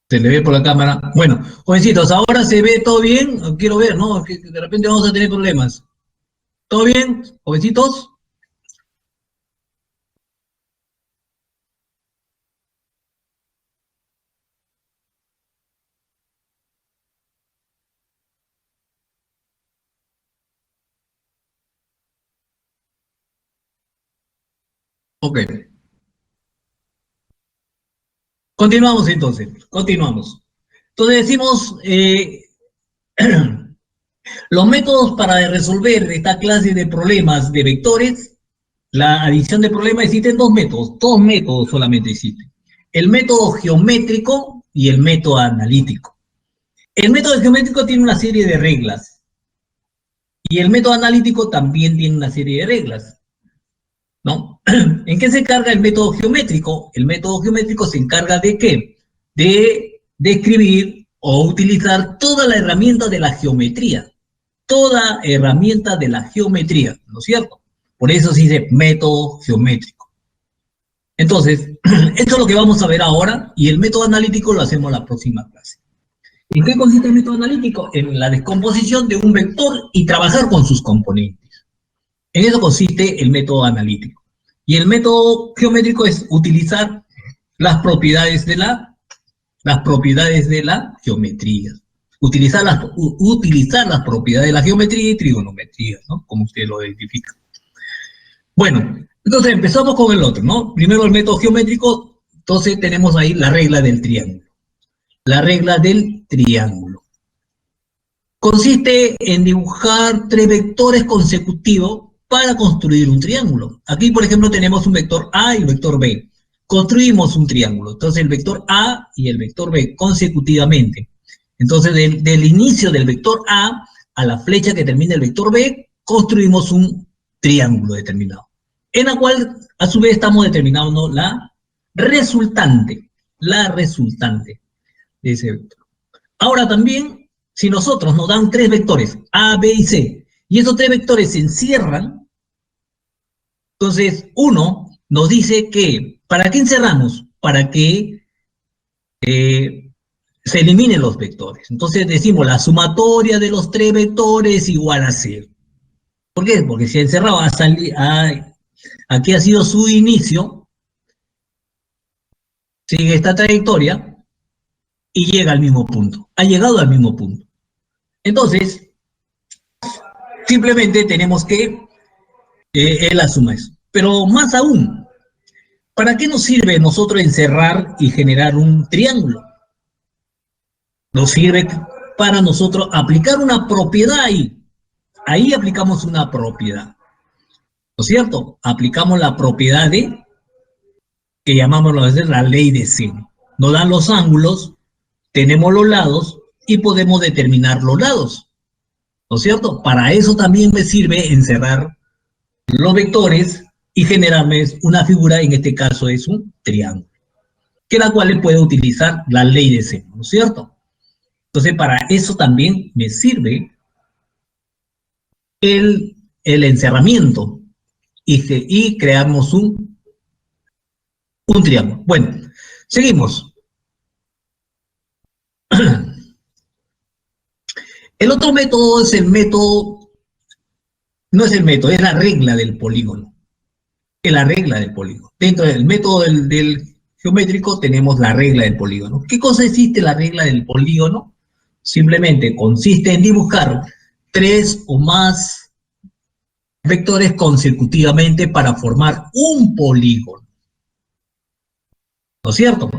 Se le ve por la cámara. Bueno, jovencitos, ahora se ve todo bien. Quiero ver, ¿no? Que de repente vamos a tener problemas. ¿Todo bien, jovencitos? Ok. Continuamos entonces. Continuamos. Entonces decimos, los métodos para resolver esta clase de problemas de vectores, la adición de problemas, existen dos métodos solamente existen. El método geométrico y el método analítico. El método geométrico tiene una serie de reglas y el método analítico también tiene una serie de reglas, ¿no? ¿En qué se encarga el método geométrico? El método geométrico se encarga de ¿qué? De describir o utilizar toda la herramienta de la geometría. Toda herramienta de la geometría, ¿no es cierto? Por eso se dice método geométrico. Entonces, esto es lo que vamos a ver ahora y el método analítico lo hacemos la próxima clase. ¿En qué consiste el método analítico? En la descomposición de un vector y trabajar con sus componentes. En eso consiste el método analítico. Y el método geométrico es utilizar las propiedades de la geometría. Utilizar las propiedades de la geometría y trigonometría, ¿no? Como usted lo identifica. Bueno, entonces empezamos con el otro, ¿no? Primero el método geométrico, entonces tenemos ahí la regla del triángulo. La regla del triángulo. Consiste en dibujar tres vectores consecutivos para construir un triángulo. Aquí, por ejemplo, tenemos un vector A y un vector B. Construimos un triángulo. Entonces, el vector A y el vector B consecutivamente. Entonces, del inicio del vector A a la flecha que termina el vector B, construimos un triángulo determinado, en la cual, a su vez, estamos determinando la resultante de ese vector. Ahora también, si nosotros nos dan tres vectores, A, B y C, y esos tres vectores se encierran, entonces uno nos dice que, ¿para qué encerramos? Para que se eliminen los vectores. Entonces decimos, la sumatoria de los tres vectores es igual a 0. ¿Por qué? Porque si encerrado aquí ha sido su inicio, sigue esta trayectoria y llega al mismo punto. Ha llegado al mismo punto. Entonces, simplemente tenemos que él asuma eso. Pero más aún, ¿para qué nos sirve nosotros encerrar y generar un triángulo? Nos sirve para nosotros aplicar una propiedad ahí. Ahí aplicamos una propiedad, ¿no es cierto? Aplicamos la propiedad que llamamos la ley de seno. Nos dan los ángulos, tenemos los lados y podemos determinar los lados. ¿no es cierto? Para eso también me sirve encerrar los vectores y generarme una figura, en este caso es un triángulo, que la cual le puedo utilizar la ley de seno, ¿no es cierto? Entonces, para eso también me sirve el encerramiento y creamos un triángulo. Bueno, seguimos. El otro método es el método, no es el método, es la regla del polígono. Es la regla del polígono. Dentro del método del geométrico tenemos la regla del polígono. ¿Qué cosa existe la regla del polígono? Simplemente consiste en dibujar 3 o más vectores consecutivamente para formar un polígono. ¿No es cierto?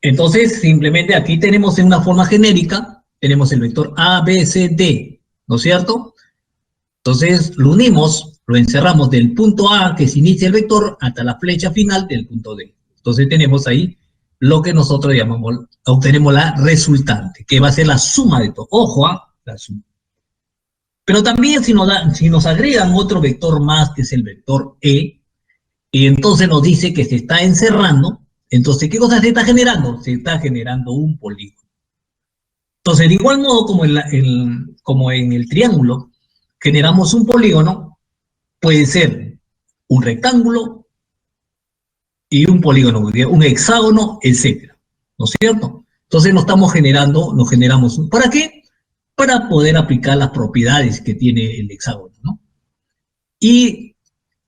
Entonces, simplemente aquí tenemos en una forma genérica, tenemos el vector A, B, C, D, ¿no es cierto? Entonces, lo unimos, lo encerramos del punto A, que se inicia el vector, hasta la flecha final del punto D. Entonces, tenemos ahí lo que nosotros llamamos, obtenemos la resultante, que va a ser la suma de todo. Ojo, la suma. Pero también si nos agregan otro vector más, que es el vector E, y entonces nos dice que se está encerrando, entonces, ¿qué cosa se está generando? Se está generando un polígono. Entonces, de igual modo como en el triángulo, generamos un polígono, puede ser un rectángulo y un polígono, un hexágono, etcétera, ¿no es cierto? Entonces nos generamos, ¿para qué? Para poder aplicar las propiedades que tiene el hexágono, ¿no? Y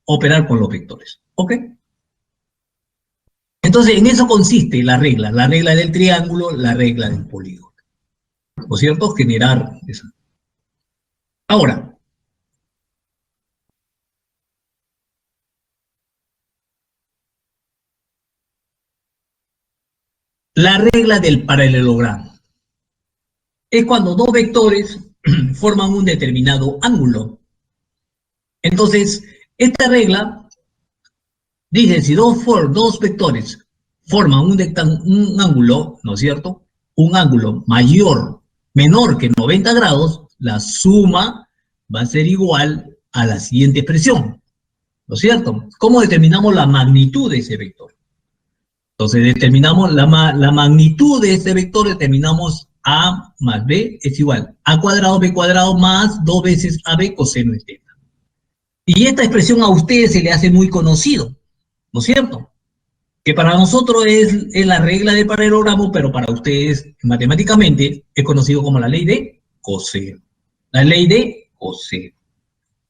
operar con los vectores, ¿ok? Entonces, en eso consiste la regla del triángulo, la regla del polígono, ¿no es cierto? Generar eso. Ahora, la regla del paralelogramo es cuando dos vectores forman un determinado ángulo. Entonces, esta regla dice, si dos vectores forman un ángulo, ¿no es cierto? Un ángulo menor que 90 grados, la suma va a ser igual a la siguiente expresión, ¿no es cierto? ¿Cómo determinamos la magnitud de ese vector? Entonces determinamos la magnitud de este vector, determinamos A más B es igual a cuadrado B cuadrado más 2 veces AB coseno de teta. Y esta expresión a ustedes se le hace muy conocido, ¿no es cierto? Que para nosotros es la regla de paralelogramo, pero para ustedes matemáticamente es conocido como la ley de coseno. La ley de coseno,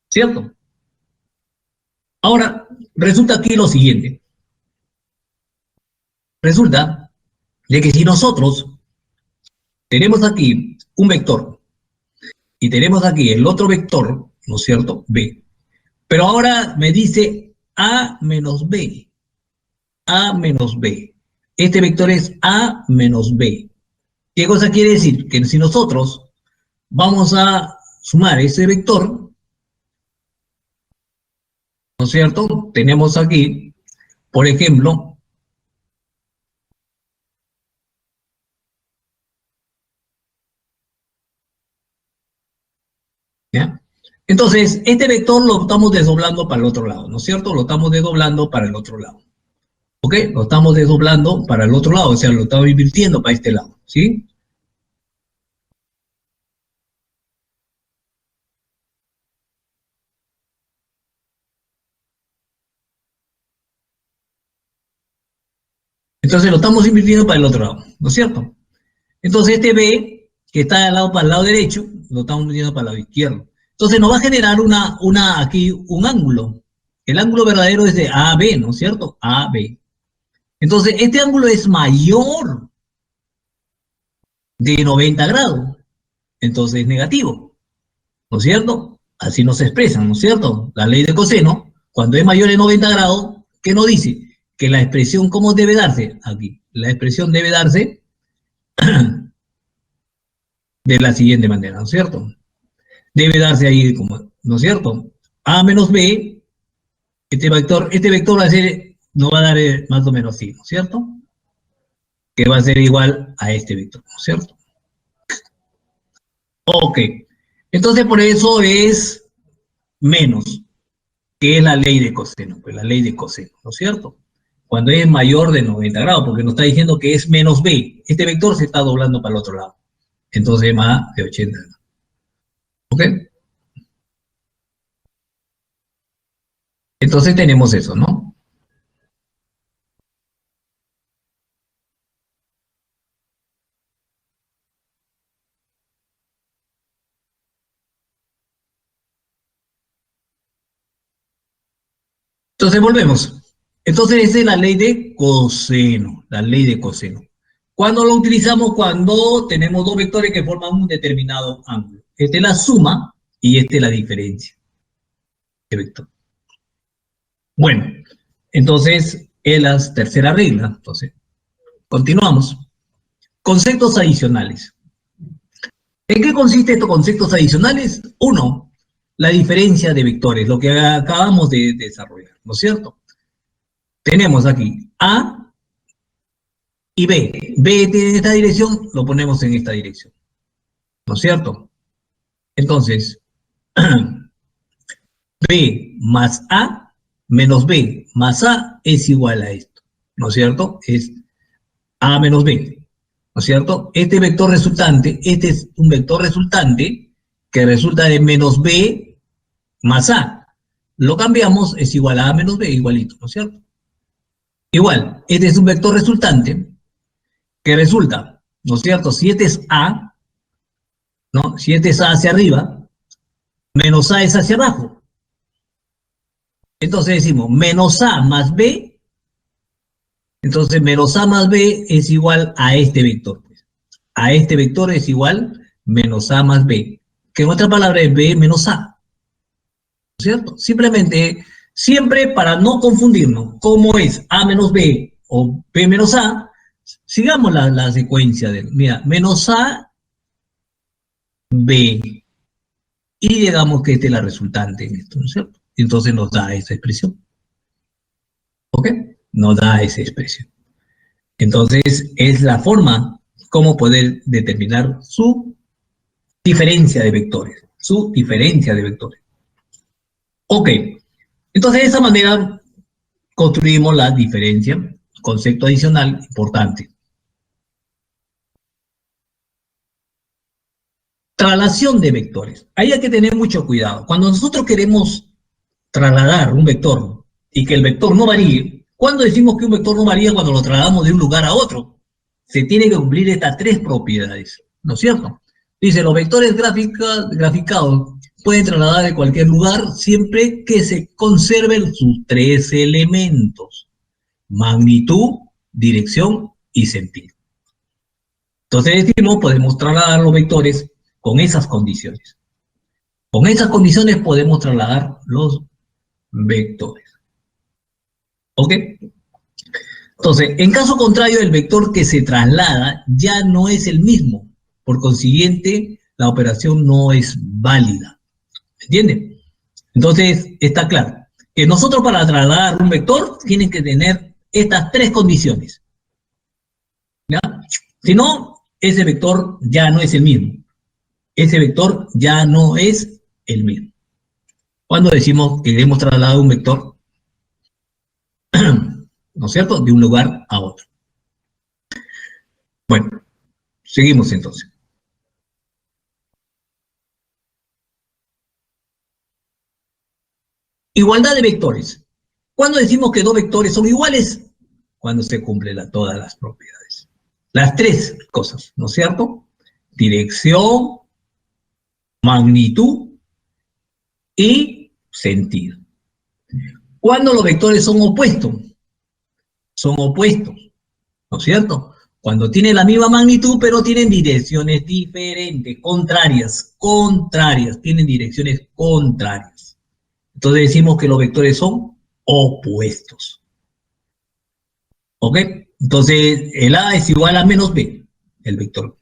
¿cierto? Ahora, resulta aquí lo siguiente. Resulta de que si nosotros tenemos aquí un vector y tenemos aquí el otro vector, ¿no es cierto? B. Pero ahora me dice A menos B. A menos B. Este vector es A menos B. ¿Qué cosa quiere decir? Que si nosotros vamos a sumar ese vector, ¿no es cierto? Tenemos aquí, por ejemplo, ¿ya? Entonces, este vector lo estamos desdoblando para el otro lado, ¿no es cierto? Lo estamos desdoblando para el otro lado. ¿Ok? Lo estamos desdoblando para el otro lado, o sea, lo estamos invirtiendo para este lado, ¿sí? Entonces lo estamos invirtiendo para el otro lado, ¿no es cierto? Entonces este B, que está para el lado derecho, lo estamos invirtiendo para el lado izquierdo. Entonces nos va a generar aquí un ángulo. El ángulo verdadero es de AB, ¿no es cierto? AB. Entonces este ángulo es mayor de 90 grados. Entonces es negativo, ¿no es cierto? Así nos expresan, ¿no es cierto? La ley de coseno, cuando es mayor de 90 grados, ¿qué nos dice? Que la expresión, ¿cómo debe darse? Aquí. La expresión debe darse de la siguiente manera, ¿no es cierto? Debe darse ahí como, ¿no es cierto? A menos B, este vector va a ser, no va a dar más o menos así, ¿no es cierto? Que va a ser igual a este vector, ¿no es cierto? Ok. Entonces, por eso es menos, que es la ley de coseno, pues la ley de coseno, ¿no es cierto? Cuando es mayor de 90 grados, porque nos está diciendo que es menos b. Este vector se está doblando para el otro lado. Entonces, más de 80 grados. ¿Ok? Entonces tenemos eso, ¿no? Entonces volvemos. Entonces esa es la ley de coseno, la ley de coseno. ¿Cuándo lo utilizamos? Cuando tenemos dos vectores que forman un determinado ángulo. Esta es la suma y esta es la diferencia de vector. Bueno, entonces es la tercera regla. Entonces, continuamos. Conceptos adicionales. ¿En qué consiste estos conceptos adicionales? Uno, la diferencia de vectores, lo que acabamos de desarrollar, ¿no es cierto? Tenemos aquí A y B. B tiene esta dirección, lo ponemos en esta dirección, ¿no es cierto? Entonces, B más A menos B más A es igual a esto, ¿no es cierto? Es A menos B, ¿no es cierto? Este vector resultante, este es un vector resultante que resulta de menos B más A. Lo cambiamos, es igual a menos B, igualito, ¿no es cierto? Igual, este es un vector resultante que resulta, ¿no es cierto? Si este es A, ¿no? Si este es A hacia arriba, menos A es hacia abajo. Entonces decimos menos A más B, entonces menos A más B es igual a este vector. Pues. A este vector es igual menos A más B, que en otra palabra es B menos A, ¿no es cierto? Simplemente, siempre para no confundirnos, cómo es A menos B o B menos A, sigamos la secuencia de, mira, menos A, B, y digamos que esta es la resultante en esto, ¿no es cierto? Entonces nos da esa expresión. ¿Ok? Nos da esa expresión. Entonces es la forma como poder determinar su diferencia de vectores. Su diferencia de vectores. Ok. Entonces de esa manera construimos la diferencia. Concepto adicional importante. Traslación de vectores. Ahí hay que tener mucho cuidado. Cuando nosotros queremos trasladar un vector y que el vector no varíe, ¿cuándo decimos que un vector no varía? Cuando lo trasladamos de un lugar a otro. Se tiene que cumplir estas tres propiedades, ¿no es cierto? Dice, los vectores graficados pueden trasladar de cualquier lugar siempre que se conserven sus tres elementos: magnitud, dirección y sentido. Entonces decimos, podemos trasladar los vectores con esas condiciones. Con esas condiciones podemos trasladar los vectores. ¿Ok? Entonces, en caso contrario, el vector que se traslada ya no es el mismo. Por consiguiente, la operación no es válida. ¿Entienden? Entonces, está claro que nosotros para trasladar un vector tienen que tener estas tres condiciones. ¿Ya? Si no, ese vector ya no es el mismo. Ese vector ya no es el mismo. Cuando decimos que queremos trasladar un vector, ¿no es cierto?, de un lugar a otro. Bueno, seguimos entonces. Igualdad de vectores. ¿Cuándo decimos que dos vectores son iguales? Cuando se cumplen todas las propiedades. Las tres cosas, ¿no es cierto? Dirección, magnitud y sentido. ¿Cuándo los vectores son opuestos? Son opuestos, ¿no es cierto? Cuando tienen la misma magnitud, pero tienen direcciones diferentes, contrarias, tienen direcciones contrarias. Entonces decimos que los vectores son opuestos. ¿Ok? Entonces el A es igual a menos B, el vector.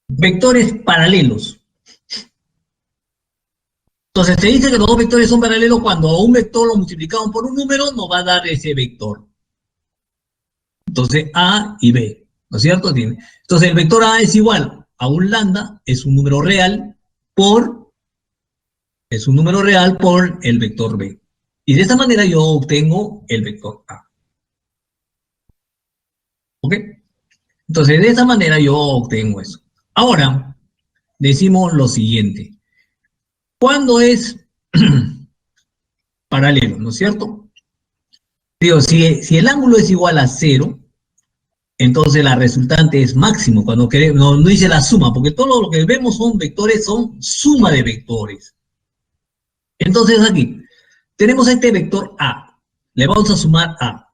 Vectores paralelos. Entonces se dice que los dos vectores son paralelos cuando a un vector lo multiplicamos por un número nos va a dar ese vector. Entonces A y B. ¿no es cierto? Entonces el vector A es igual a un lambda, es un número real por el vector B. Y de esta manera yo obtengo el vector A. ¿Ok? Entonces de esta manera yo obtengo eso. Ahora, decimos lo siguiente. ¿Cuándo es paralelo, no es cierto? Digo, si el ángulo es igual a 0, entonces la resultante es máximo. Cuando queremos, no dice la suma, porque todo lo que vemos son vectores, son suma de vectores. Entonces aquí, tenemos este vector A. Le vamos a sumar A.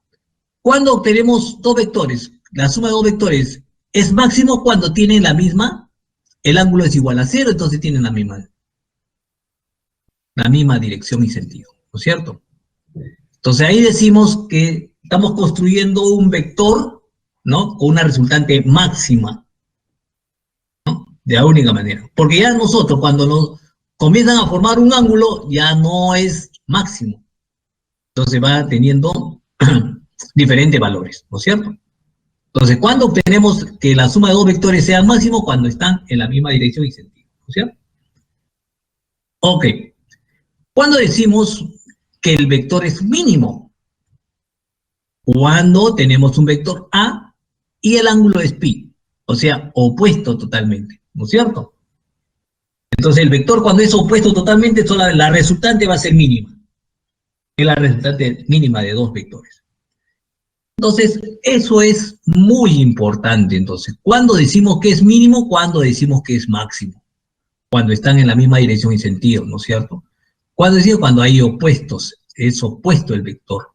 ¿Cuándo obtenemos dos vectores? La suma de dos vectores es máximo cuando tienen la misma, el ángulo es igual a 0, entonces tienen la misma dirección y sentido, ¿no es cierto? Entonces ahí decimos que estamos construyendo un vector, ¿no? Con una resultante máxima, ¿no? De la única manera. Porque ya nosotros, cuando nos comienzan a formar un ángulo, ya no es máximo. Entonces va teniendo diferentes valores, ¿no es cierto? Entonces, ¿cuándo obtenemos que la suma de dos vectores sea máximo? Cuando están en la misma dirección y sentido, ¿no es cierto? Ok. ¿Cuándo decimos que el vector es mínimo? Cuando tenemos un vector A y el ángulo es pi, o sea, opuesto totalmente, ¿no es cierto? Entonces el vector cuando es opuesto totalmente, solo la resultante va a ser mínima, es la resultante mínima de dos vectores. Entonces, eso es muy importante. Entonces, ¿cuándo decimos que es mínimo? ¿Cuándo decimos que es máximo? Cuando están en la misma dirección y sentido, ¿no es cierto? ¿Cuándo decimos? Cuando hay opuestos, es opuesto el vector.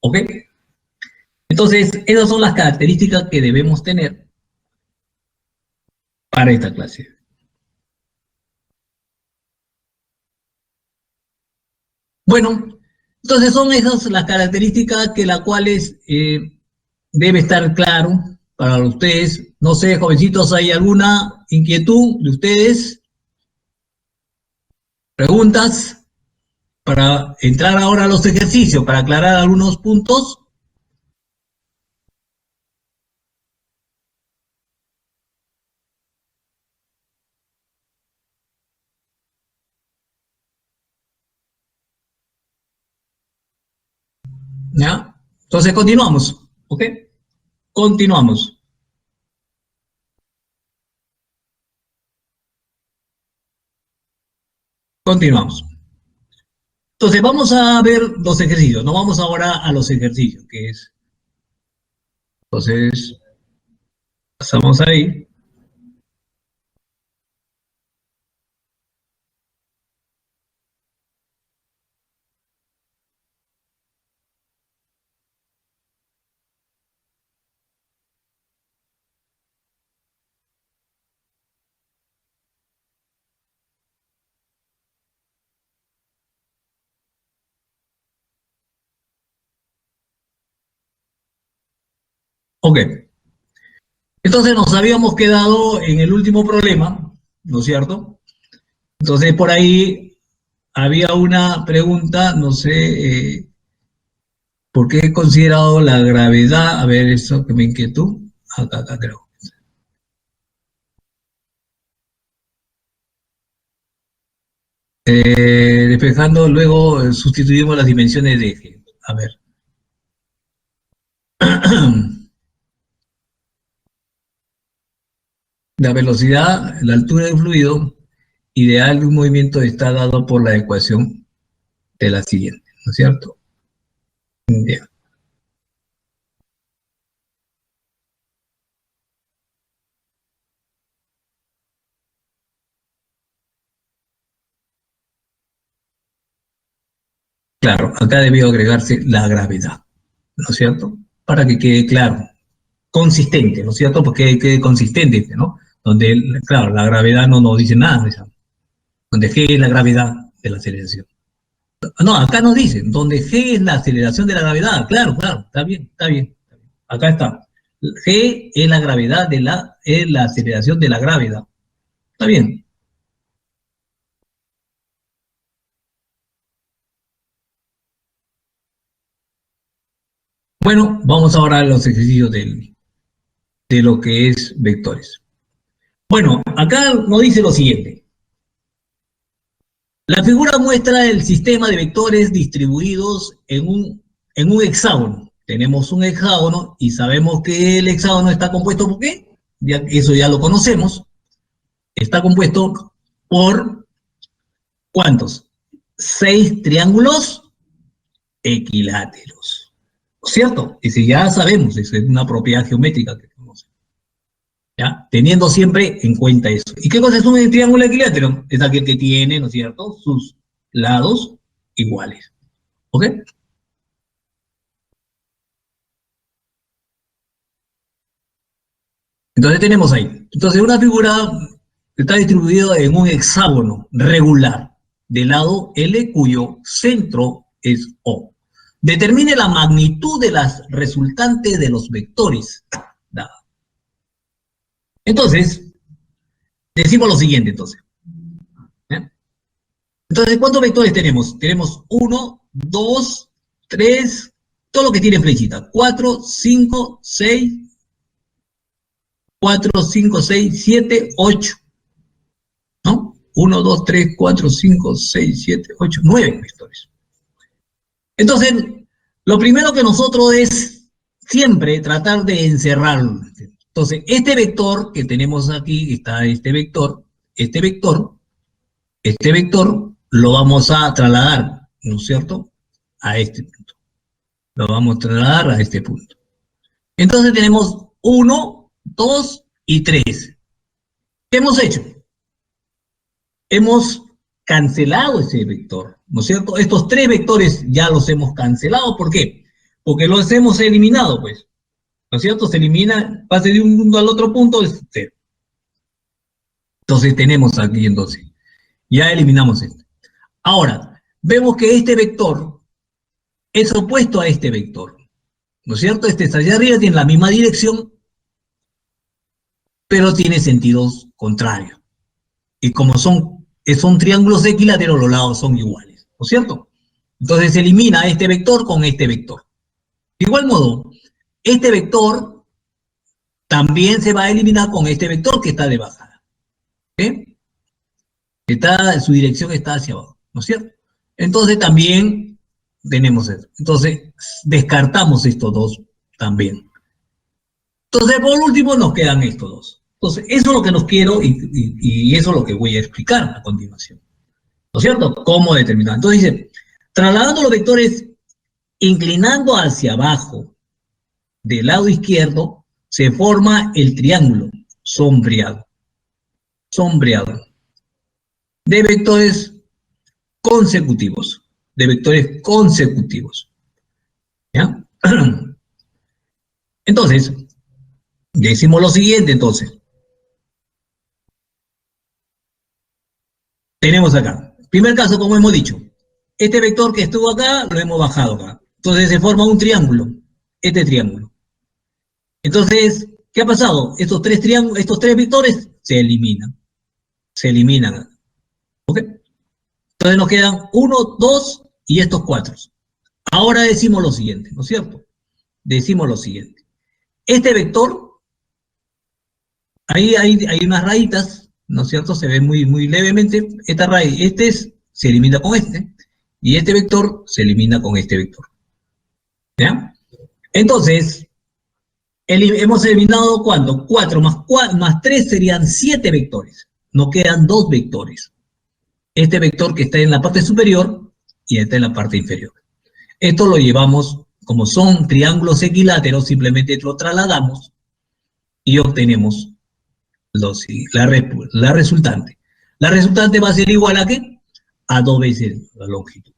¿Ok? Entonces, esas son las características que debemos tener para esta clase. Bueno, entonces son esas las características que las cuales debe estar claro para ustedes. No sé, jovencitos, ¿hay alguna inquietud de ustedes? ¿Preguntas? Para entrar ahora a los ejercicios, para aclarar algunos puntos. ¿Ya? Entonces continuamos, ¿ok? Continuamos. Continuamos. Entonces vamos a ver los ejercicios. No vamos ahora a los ejercicios, que es. Entonces, pasamos ahí. Ok. Entonces nos habíamos quedado en el último problema, ¿no es cierto? Entonces por ahí había una pregunta, no sé, ¿por qué he considerado la gravedad? A ver, eso que me inquietó. Acá creo. Despejando, luego sustituimos las dimensiones de eje. A ver. La velocidad, la altura del fluido ideal de un movimiento está dado por la ecuación de la siguiente, ¿no es cierto? Ya. Claro, acá debió agregarse la gravedad, ¿no es cierto? Para que quede claro, consistente, ¿no es cierto? Porque quede consistente, ¿no? Donde, claro, la gravedad no nos dice nada, donde G es la gravedad de la aceleración. No, acá nos dice, donde G es la aceleración de la gravedad, claro, claro, está bien, está bien. Acá está. G es la gravedad es la aceleración de la gravedad. Está bien. Bueno, vamos ahora a los ejercicios del de lo que es vectores. Bueno, acá nos dice lo siguiente. La figura muestra el sistema de vectores distribuidos en un hexágono. Tenemos un hexágono y sabemos que el hexágono está compuesto ¿por qué? Eso ya lo conocemos. Está compuesto por ¿cuántos? 6 triángulos equiláteros. ¿Cierto? Ese ya sabemos, es una propiedad geométrica que conocemos. ¿Ya? Teniendo siempre en cuenta eso. ¿Y qué cosa es un triángulo equilátero? Es aquel que tiene, ¿no es cierto?, sus lados iguales. ¿Ok? Entonces tenemos ahí. Entonces una figura está distribuida en un hexágono regular de lado L cuyo centro es O. Determine la magnitud de las resultantes de los vectores. Entonces, decimos lo siguiente entonces. ¿Eh? Entonces, ¿cuántos vectores tenemos? Tenemos 1, 2, 3, todo lo que tiene flechita. 4, 5, 6, 4, 5, 6, 7, 8. ¿No? 1, 2, 3, 4, 5, 6, 7, 8, 9 vectores. Entonces, lo primero que nosotros es siempre tratar de encerrarlo. Entonces, este vector que tenemos aquí, está este vector, este vector lo vamos a trasladar, ¿no es cierto?, a este punto. Lo vamos a trasladar a este punto. Entonces tenemos 1, 2 y 3. ¿Qué hemos hecho? Hemos cancelado ese vector, ¿no es cierto? Estos 3 vectores ya los hemos cancelado. ¿Por qué? Porque los hemos eliminado, pues. ¿No es cierto? Se elimina, pase de un punto al otro punto, es 0. Entonces tenemos aquí, entonces, ya eliminamos esto. Ahora, vemos que este vector es opuesto a este vector, ¿no es cierto? Este está allá arriba, tiene la misma dirección, pero tiene sentidos contrarios. Y como son triángulos equiláteros, los lados son iguales, ¿no es cierto? Entonces se elimina este vector con este vector. De igual modo, este vector también se va a eliminar con este vector que está de bajada. ¿Okay? Su dirección está hacia abajo, ¿no es cierto? Entonces también tenemos eso. Entonces descartamos estos dos también. Entonces, por último, nos quedan estos dos. Entonces, eso es lo que nos quiero y eso es lo que voy a explicar a continuación. ¿No es cierto? ¿Cómo determinar? Entonces dice, trasladando los vectores inclinando hacia abajo del lado izquierdo, se forma el triángulo sombreado. Sombreado. De vectores consecutivos. De vectores consecutivos. ¿Ya? Entonces, decimos lo siguiente, entonces. Tenemos acá. Primer caso, como hemos dicho. Este vector que estuvo acá, lo hemos bajado acá. Entonces se forma un triángulo. Este triángulo. Entonces, ¿qué ha pasado? Estos tres vectores se eliminan. Se eliminan. ¿Ok? Entonces nos quedan 1, 2 y estos 4. Ahora decimos lo siguiente, ¿no es cierto? Decimos lo siguiente. Este vector, ahí hay unas rayitas, ¿no es cierto? Se ve muy, muy levemente. Esta raíz, se elimina con este, y este vector se elimina con este vector. ¿Ya? Entonces, hemos eliminado ¿cuánto? 4 más 3 serían 7 vectores. Nos quedan 2 vectores. Este vector que está en la parte superior y este en la parte inferior. Esto lo llevamos, como son triángulos equiláteros, simplemente lo trasladamos y obtenemos la resultante. La resultante va a ser igual a ¿qué? A 2 veces la longitud.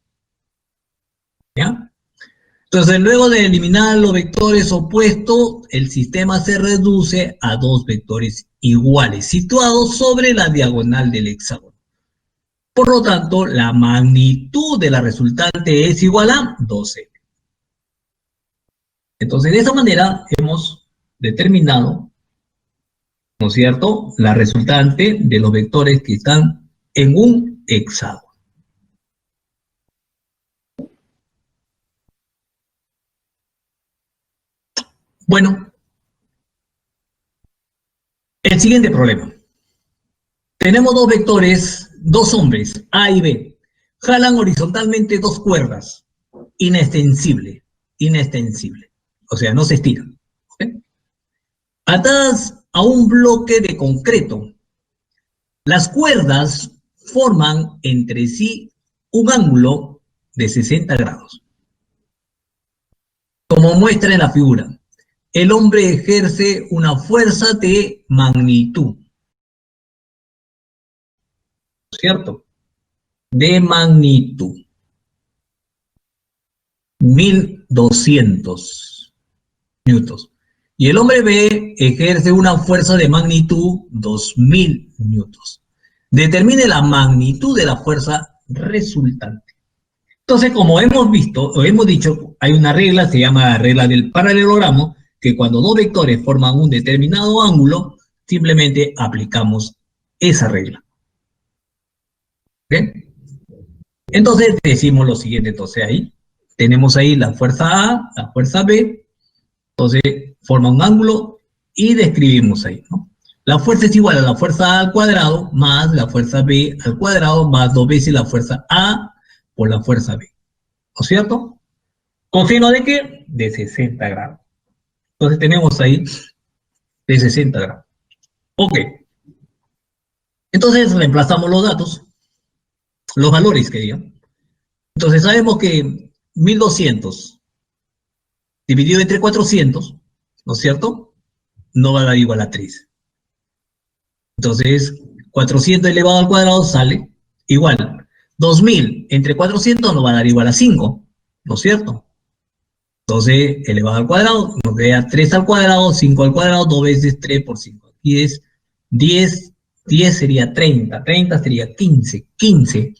¿Ya? Entonces, luego de eliminar los vectores opuestos, el sistema se reduce a 2 vectores iguales, situados sobre la diagonal del hexágono. Por lo tanto, la magnitud de la resultante es igual a 12. Entonces, de esa manera hemos determinado, ¿no es cierto?, la resultante de los vectores que están en un hexágono. Bueno, El siguiente problema. Tenemos dos vectores, dos hombres, A y B. Jalan horizontalmente dos cuerdas. Inextensible. O sea, no se estiran. ¿Okay? Atadas a un bloque de concreto. Las cuerdas forman entre sí un ángulo de 60 grados. Como muestra en la figura, el hombre ejerce una fuerza de magnitud. ¿Cierto? De magnitud. 1200 newtons. Y el hombre B ejerce una fuerza de magnitud 2000 newtons. Determine la magnitud de la fuerza resultante. Entonces, como hemos visto, o hemos dicho, hay una regla, se llama la regla del paralelogramo, que cuando dos vectores forman un determinado ángulo, simplemente aplicamos esa regla. ¿Ok? Entonces, decimos lo siguiente, entonces ahí, tenemos ahí la fuerza A, la fuerza B, entonces forma un ángulo y describimos ahí, ¿no? La fuerza es igual a la fuerza A al cuadrado más la fuerza B al cuadrado más 2 veces la fuerza A por la fuerza B. ¿No es cierto? ¿Coseno de qué? De 60 grados. Entonces tenemos ahí de 60 grados. Ok. Entonces reemplazamos los datos, los valores que digan. Entonces sabemos que 1200 dividido entre 400, ¿no es cierto? No va a dar igual a 3. Entonces, 400 elevado al cuadrado sale igual. 2000 entre 400 nos va a dar igual a 5, ¿no es cierto? Entonces, elevado al cuadrado, nos queda 3 al cuadrado, 5 al cuadrado, 2 veces 3 por 5. Aquí es 10, 10 sería 30, 30 sería 15, 15,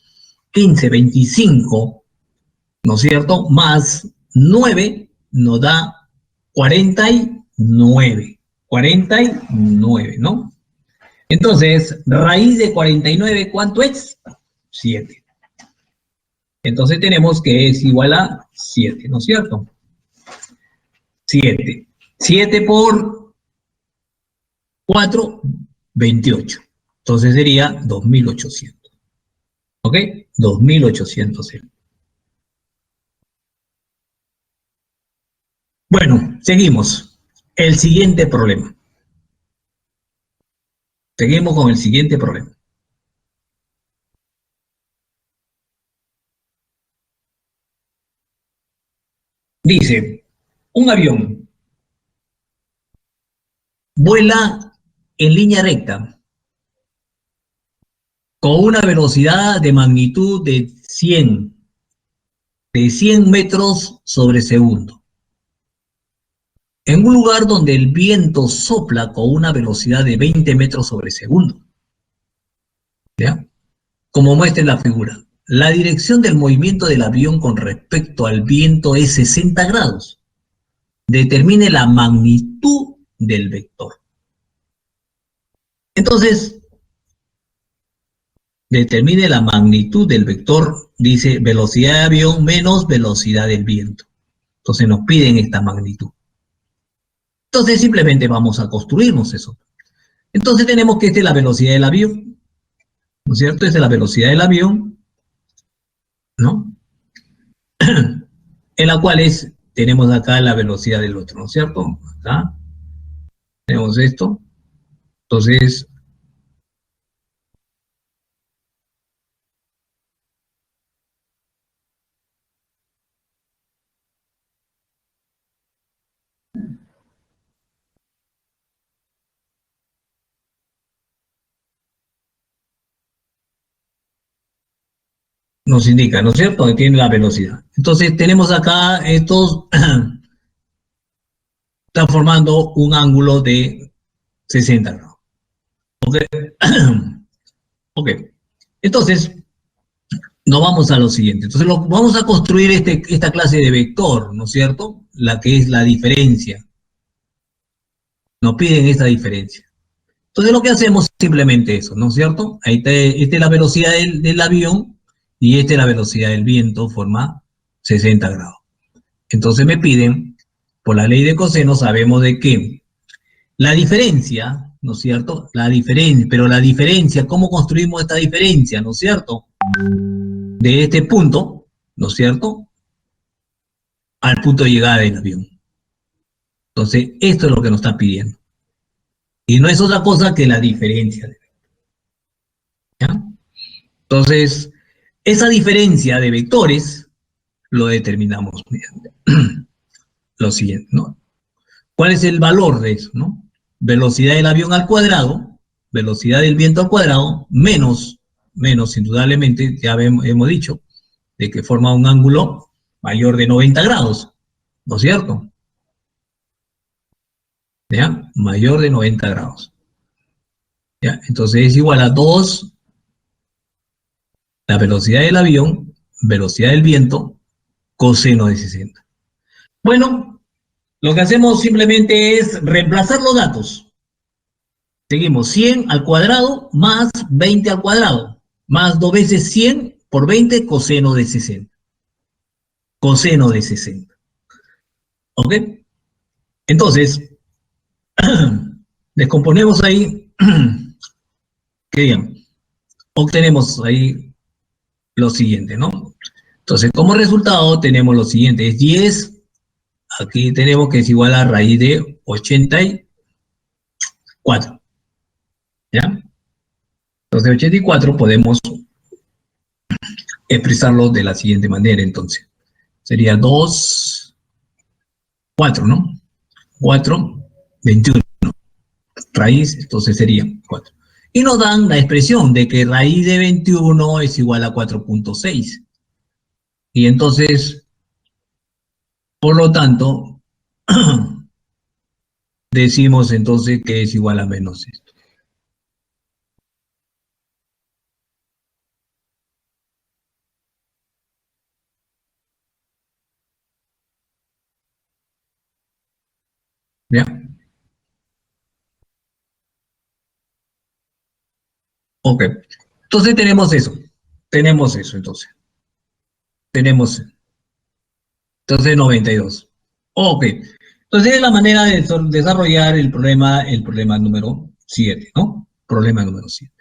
15, 25, ¿no es cierto? Más 9 nos da 49, 49, ¿no? Entonces, raíz de 49, ¿cuánto es? 7. Entonces tenemos que es igual a 7, ¿no es cierto? 7. 7 por 4, 28. Entonces sería 2800. ¿Ok? 2800. Bueno, seguimos. El siguiente problema. Seguimos con el siguiente problema. Dice, un avión vuela en línea recta con una velocidad de magnitud de 100 metros sobre segundo. En un lugar donde el viento sopla con una velocidad de 20 metros sobre segundo. ¿Ya? Como muestra en la figura, la dirección del movimiento del avión con respecto al viento es 60 grados. Determine la magnitud del vector. Entonces, determine la magnitud del vector, dice velocidad de avión menos velocidad del viento. Entonces nos piden esta magnitud. Entonces simplemente vamos a construirnos eso. Entonces tenemos que esta es la velocidad del avión, ¿no es cierto? Esta es la velocidad del avión, ¿no? En la cual tenemos acá la velocidad del otro, ¿no es cierto? Acá tenemos esto. Entonces, nos indica, ¿no es cierto? Que tiene la velocidad. Entonces tenemos acá estos, están formando un ángulo de 60 grados. ¿Ok? Ok. Entonces, nos vamos a lo siguiente. Entonces, vamos a construir esta clase de vector, ¿no es cierto? La que es la diferencia. Nos piden esta diferencia. Entonces, lo que hacemos es simplemente eso, ¿no es cierto? Ahí está, esta es la velocidad del avión y esta es la velocidad del viento, forma 60 grados. Entonces, me piden, por la ley de coseno, sabemos de que la diferencia ¿no es cierto? La diferencia, pero la diferencia, ¿cómo construimos esta diferencia, ¿no es cierto? De este punto, ¿no es cierto?, al punto de llegada del avión. Entonces, esto es lo que nos está pidiendo. Y no es otra cosa que la diferencia. ¿Ya? Entonces, esa diferencia de vectores lo determinamos mediante lo siguiente, ¿no? ¿Cuál es el valor de eso, no? Velocidad del avión al cuadrado, velocidad del viento al cuadrado, menos, indudablemente, ya hemos dicho, de que forma un ángulo mayor de 90 grados, ¿no es cierto? ¿Ya? Mayor de 90 grados. ¿Ya? Entonces es igual a 2, la velocidad del avión, velocidad del viento, coseno de 60. Bueno, lo que hacemos simplemente es reemplazar los datos. Seguimos 100 al cuadrado más 20 al cuadrado, más 2 veces 100 por 20, coseno de 60. Coseno de 60. ¿Ok? Entonces, descomponemos ahí, ¿qué digan? Obtenemos ahí lo siguiente, ¿no? Entonces, como resultado tenemos lo siguiente, es 10, aquí tenemos que es igual a raíz de 84, ¿ya? Entonces, 84 podemos expresarlo de la siguiente manera, entonces. Sería 2, 4, ¿no? 4, 21. Raíz, entonces sería 4. Y nos dan la expresión de que raíz de 21 es igual a 4.6. Y entonces, por lo tanto, decimos entonces que es igual a menos esto. ¿Ya? Ok. Entonces tenemos eso. Tenemos eso, entonces. Tenemos, entonces 92. Ok. Entonces es la manera de desarrollar el problema número 7, ¿no? Problema número 7.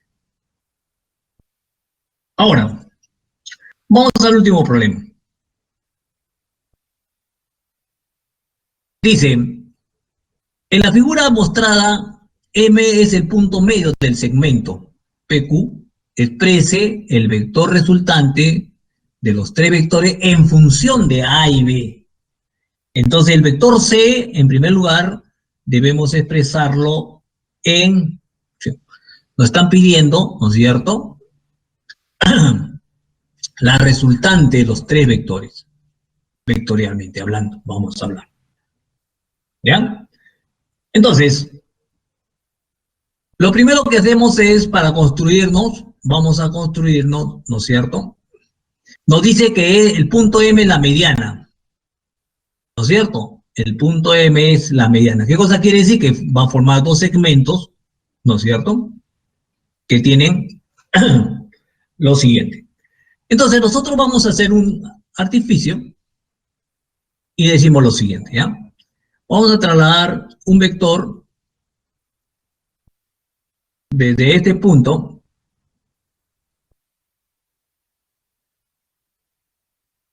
Ahora, vamos al último problema. Dice, en la figura mostrada, M es el punto medio del segmento. PQ exprese el vector resultante de los tres vectores en función de A y B. Entonces, el vector C, en primer lugar, debemos expresarlo en... Nos están pidiendo, ¿no es cierto?, la resultante de los tres vectores, vectorialmente hablando, vamos a hablar. ¿Ya? Entonces, lo primero que hacemos es, para construirnos, vamos a construirnos, ¿no es cierto? Nos dice que el punto M es la mediana, ¿no es cierto? El punto M es la mediana. ¿Qué cosa quiere decir? Que va a formar dos segmentos, ¿no es cierto?, que tienen lo siguiente. Entonces, nosotros vamos a hacer un artificio y decimos lo siguiente, ¿ya? Vamos a trasladar un vector desde este punto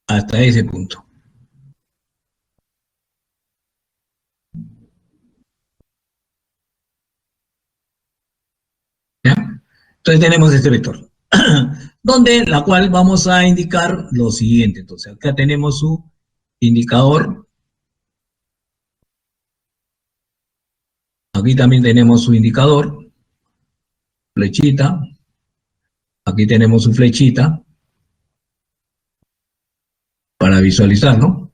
hasta ese punto. ¿Ya? Entonces tenemos este vector, donde la cual vamos a indicar lo siguiente. Entonces acá tenemos su indicador, aquí también tenemos su indicador, flechita, aquí tenemos su flechita, para visualizar, ¿no?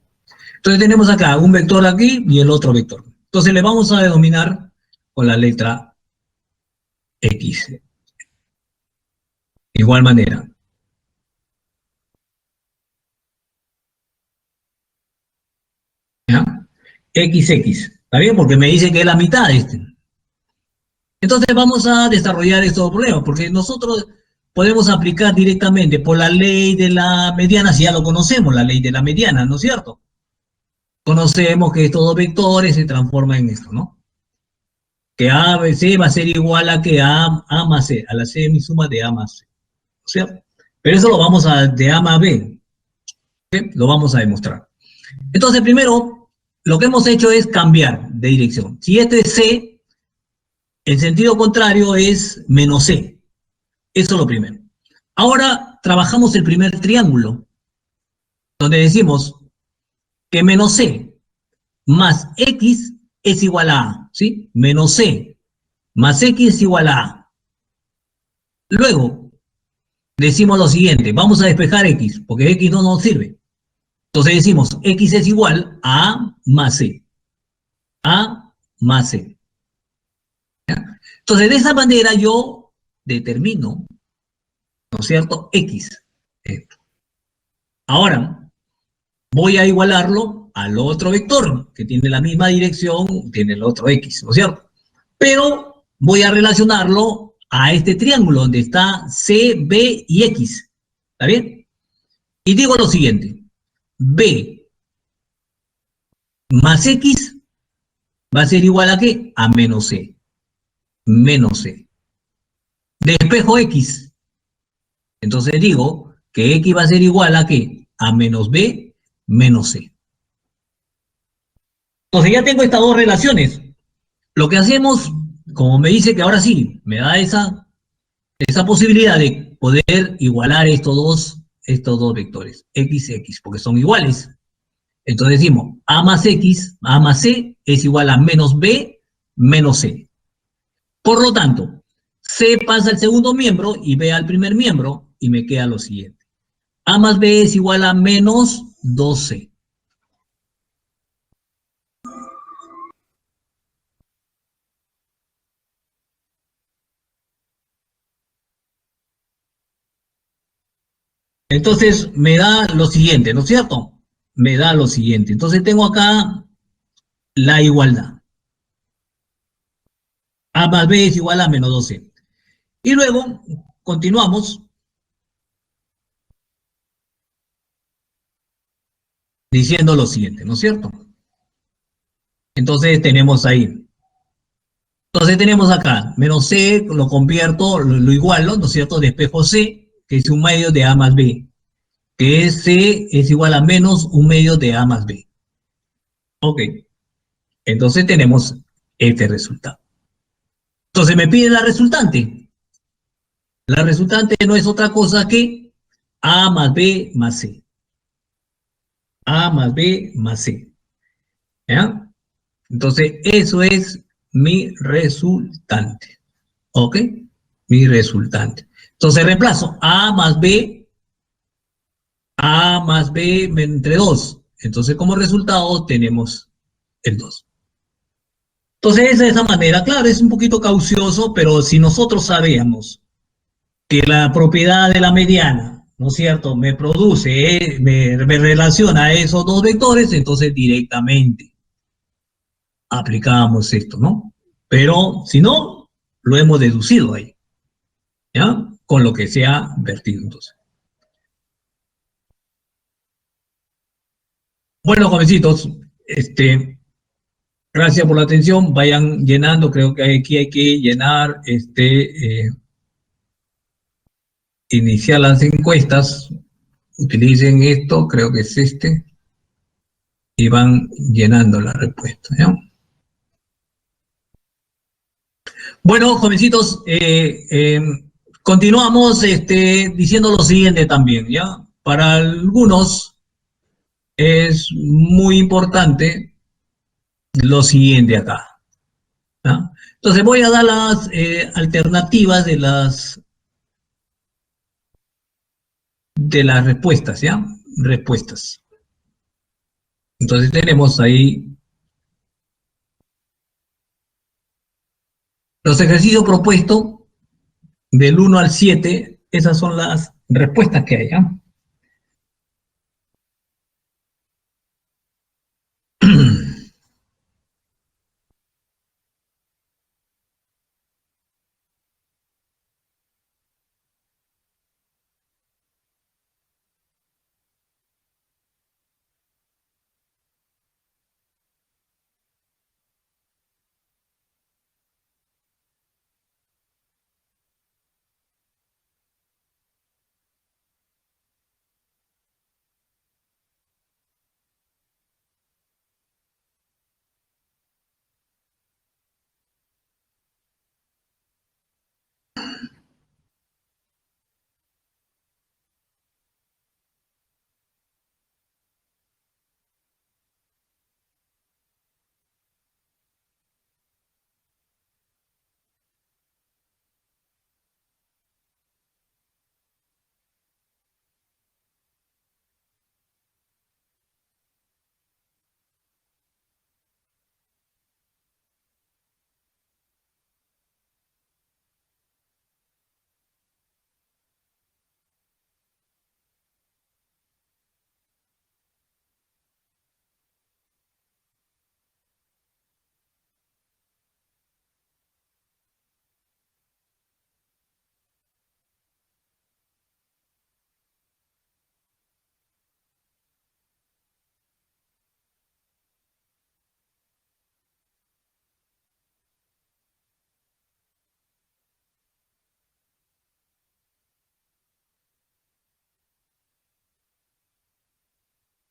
Entonces tenemos acá un vector aquí y el otro vector. Entonces le vamos a denominar con la letra X. De igual manera. ¿Ya? XX. ¿Está bien? Porque me dice que es la mitad de este. Entonces vamos a desarrollar estos problemas, porque nosotros podemos aplicar directamente por la ley de la mediana, si ya lo conocemos, la ley de la mediana, ¿no es cierto? Conocemos que estos dos vectores se transforman en esto, ¿no? que A, B, C va a ser igual a que A más C, a la semisuma de A más C. ¿No es cierto? Pero eso lo vamos a, de A más B, ¿sí? Lo vamos a demostrar. Entonces, primero, lo que hemos hecho es cambiar de dirección. Si este es C, el sentido contrario es menos C. Eso es lo primero. Ahora trabajamos el primer triángulo, donde decimos que menos C más X es igual a A, ¿sí? Menos C más X es igual a A. Luego, decimos lo siguiente, vamos a despejar X, porque X no nos sirve. Entonces decimos, X es igual a A más C. A más C. ¿Ya? Entonces, de esa manera yo determino, ¿no es cierto?, X. Ahora, voy a igualarlo al otro vector, que tiene la misma dirección, tiene el otro X, ¿no es cierto? Pero voy a relacionarlo a este triángulo donde está C, B y X. ¿Está bien? Y digo lo siguiente, B más X va a ser igual a ¿qué? A menos C. Menos C. Despejo X. Entonces digo que X va a ser igual a ¿qué? A menos B menos C. Entonces ya tengo estas dos relaciones. Lo que hacemos, como me dice que ahora sí, me da esa posibilidad de poder igualar estos dos vectores, X, X, porque son iguales. Entonces decimos A más X, A más C es igual a menos B menos C. Por lo tanto, C pasa al segundo miembro y B al primer miembro y me queda lo siguiente. A más B es igual a menos 2C. Entonces me da lo siguiente, ¿no es cierto? Me da lo siguiente. Entonces tengo acá la igualdad. A más B es igual a menos 2C. Y luego continuamos diciendo lo siguiente, ¿no es cierto? Entonces tenemos ahí. Entonces tenemos acá, menos C, lo convierto, lo igualo, ¿no es cierto? Despejo C, que es un medio de A más B, que es C es igual a menos un medio de A más B. Ok, entonces tenemos este resultado. Entonces me pide la resultante. La resultante no es otra cosa que A más B más C. A más B más C. ¿Ya? Entonces, eso es mi resultante. ¿Ok? Mi resultante. Entonces, reemplazo A más B entre 2. Entonces, como resultado, tenemos el 2. Entonces, de esa manera, claro, es un poquito caucioso, pero si nosotros sabíamos que la propiedad de la mediana, ¿no es cierto?, me produce, me relaciona a esos dos vectores, entonces directamente aplicábamos esto, ¿no? Pero si no, lo hemos deducido ahí, ¿ya? Con lo que se ha vertido entonces. Bueno, jovencitos, gracias por la atención. Vayan llenando, creo que aquí hay que llenar, iniciar las encuestas. Utilicen esto, creo que es y van llenando la respuesta, ¿ya? Bueno, jovencitos, continuamos diciendo lo siguiente también, ¿ya? Para algunos es muy importante lo siguiente acá, ¿ya? Entonces voy a dar las alternativas de las respuestas, ¿ya? Respuestas. Entonces tenemos ahí los ejercicios propuestos del 1 al 7, esas son las respuestas que hay, ¿ya?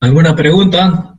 ¿Alguna pregunta?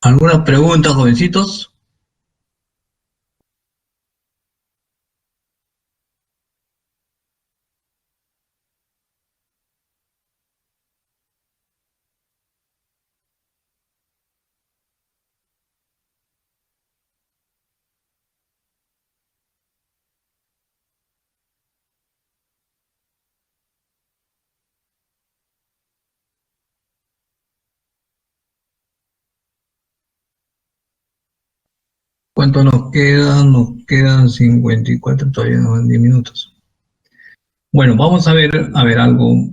¿Alguna pregunta, jovencitos? ¿Cuánto nos quedan? Nos quedan 54, todavía nos van 10 minutos. Bueno, vamos a ver algo.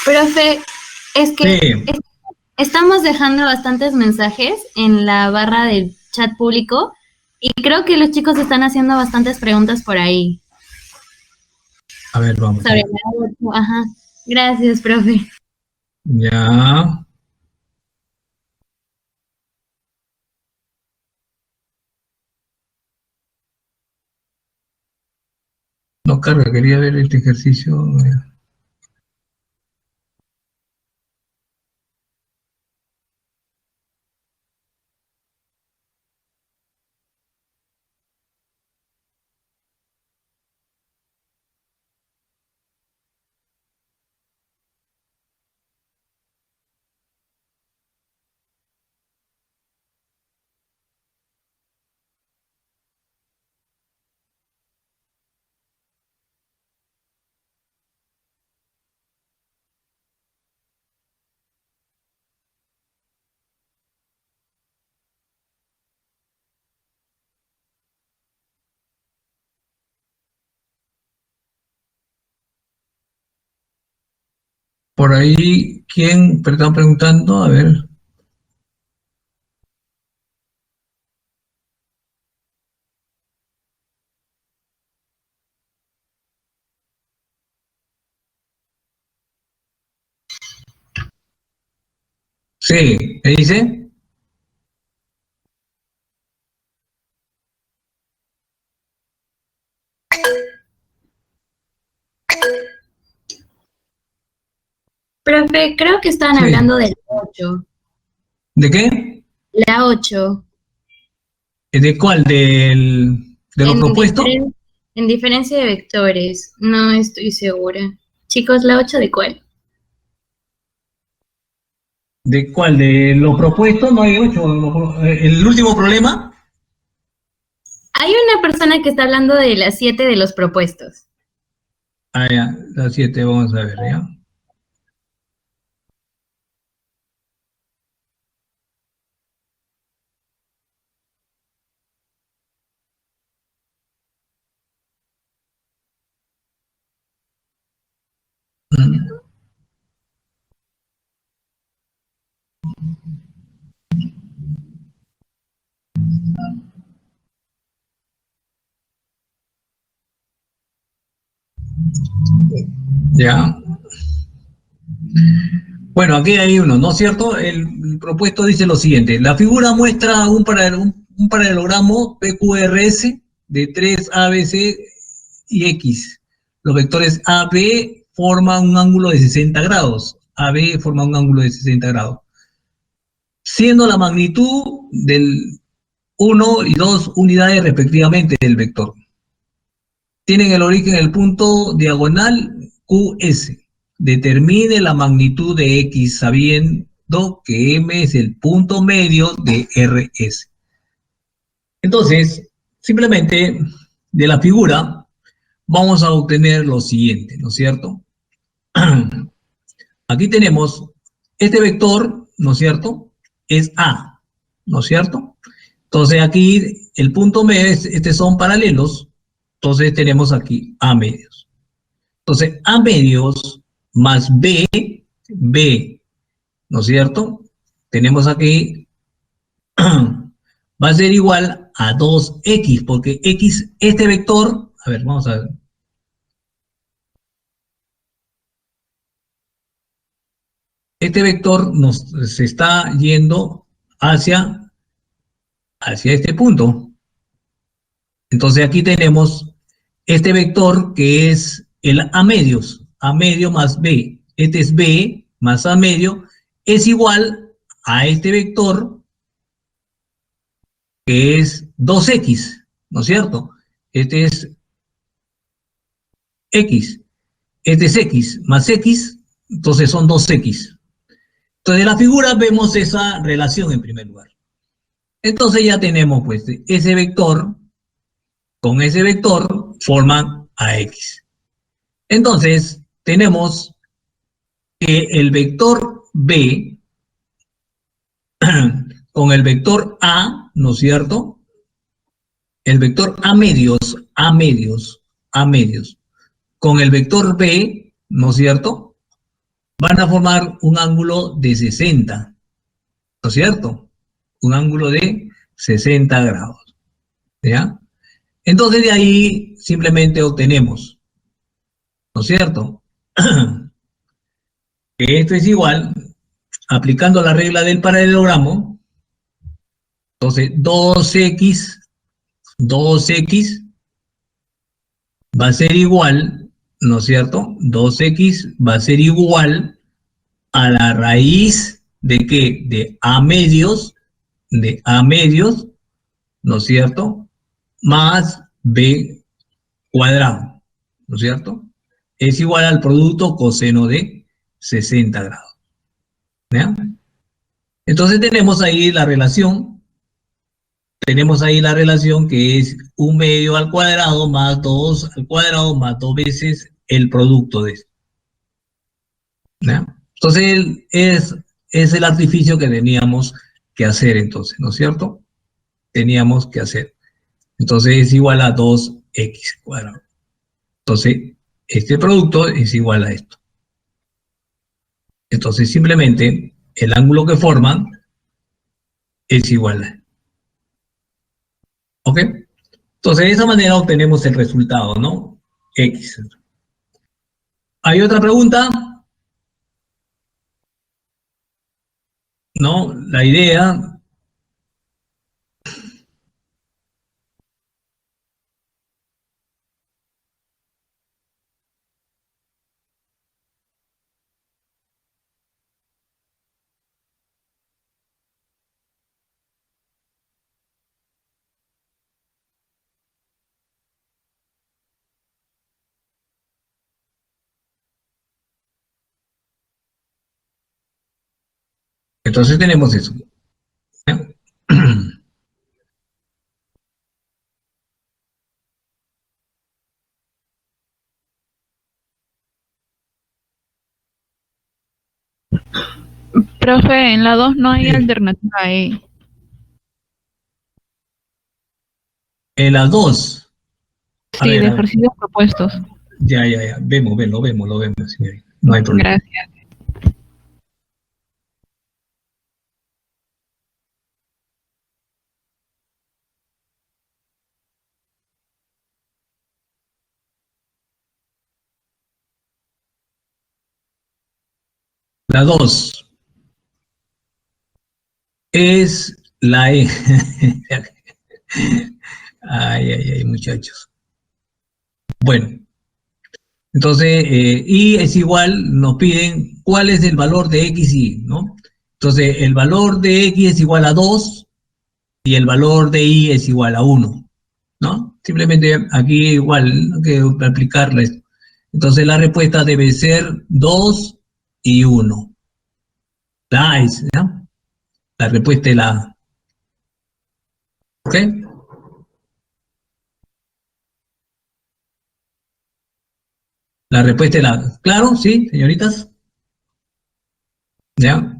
Profe, es que Sí, estamos dejando bastantes mensajes en la barra del chat público y creo que los chicos están haciendo bastantes preguntas por ahí a ver, vamos a sobre ver. la auto. Ajá. Gracias, profe. Ya, no carga, quería ver este ejercicio. Por ahí, ¿quién me está preguntando? A ver. Sí, ¿me dice? Profe, creo que estaban Sí. hablando del 8. ¿De qué? La 8. ¿De cuál? ¿De lo En, propuesto? en diferencia de vectores. No estoy segura. Chicos, ¿la 8 de cuál? ¿De cuál? ¿De lo propuesto? No hay 8. ¿El último problema? Hay una persona que está hablando de las 7 de los propuestos. Ah, ya, las 7, vamos a ver, ¿ya? Mm, ya. Bueno, aquí hay uno, ¿no es cierto? El propuesto dice lo siguiente. La figura muestra un paralelogramo PQRS de 3 ABC y X. Los vectores AB forman un ángulo de 60 grados. AB forma un ángulo de 60 grados. Siendo la magnitud del 1 y 2 unidades respectivamente del vector. Tienen el origen en el punto diagonal QS. Determine la magnitud de X sabiendo que M es el punto medio de RS. Entonces, simplemente de la figura vamos a obtener lo siguiente, ¿no es cierto? Aquí tenemos este vector, ¿no es cierto? Es A, ¿no es cierto? Entonces aquí el punto medio, estos son paralelos, entonces tenemos aquí A medios. Entonces A medios más B, ¿no es cierto? Tenemos aquí, va a ser igual a 2X, porque X, este vector, a ver, vamos a ver. Este vector se está yendo hacia este punto. Entonces aquí tenemos este vector que es el A medio más B. Este es B más A medio, es igual a este vector que es 2X, ¿no es cierto? Este es X, este es X más X, entonces son 2X. Entonces, de la figura vemos esa relación en primer lugar. Entonces ya tenemos pues ese vector con ese vector forman a X. Entonces, tenemos que el vector B con el vector A, ¿no es cierto? El vector A medios, con el vector B, ¿no es cierto? Van a formar un ángulo de 60, ¿no es cierto? Un ángulo de 60 grados, ¿ya? Entonces de ahí simplemente obtenemos, ¿no es cierto? Que esto es igual, aplicando la regla del paralelogramo, entonces 2x va a ser igual, ¿no es cierto? 2x va a ser igual a la raíz de ¿qué? De A medios, ¿no es cierto? Más B cuadrado, ¿no es cierto? Es igual al producto coseno de 60 grados. ¿Ya? Entonces tenemos ahí la relación que es 1 medio al cuadrado más 2 al cuadrado más 2 veces el producto de esto. ¿Ya? Entonces es el artificio que teníamos que hacer entonces, ¿no es cierto? Teníamos que hacer. Entonces es igual a 2x cuadrado. Entonces, este producto es igual a esto. Entonces simplemente el ángulo que forman es igual. ¿Ok? Entonces de esa manera obtenemos el resultado, ¿no? X. ¿Hay otra pregunta? ¿No? La idea... Entonces tenemos eso. ¿Ya? Profe, en la 2 no hay Sí. alternativa E. En las dos. A Sí, ver, de a ver. ejercicios propuestos. Ya. Lo vemos, señorita. No hay problema. Gracias. La 2 es la E. Ay, muchachos. Bueno, entonces, y es igual, nos piden cuál es el valor de X y Y, ¿no? Entonces, el valor de X es igual a 2 y el valor de Y es igual a 1, ¿no? Simplemente aquí igual, no hay que aplicarle esto. Entonces, la respuesta debe ser 2 y 1. La A es, ¿no? La respuesta es la A. ¿Ok? La respuesta es la A. ¿Claro? ¿Sí, señoritas? ¿Ya?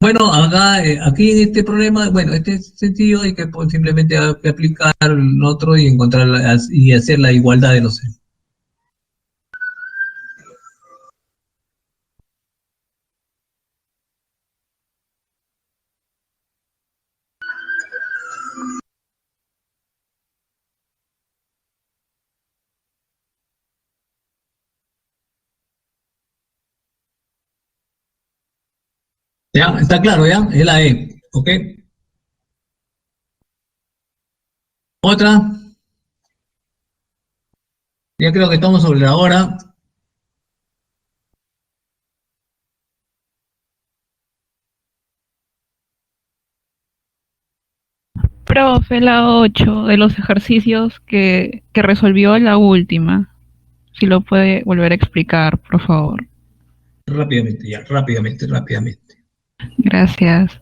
Bueno, acá, aquí en este problema, bueno, este sencillo hay que simplemente hay que aplicar el otro y encontrar y hacer la igualdad de los. ¿Ya? ¿Está claro ya? Es la E, ¿ok? Otra, ya creo que estamos sobre la hora. Profe, la 8 de los ejercicios que resolvió la última. Si lo puede volver a explicar, por favor. Rápidamente, ya, rápidamente. Gracias.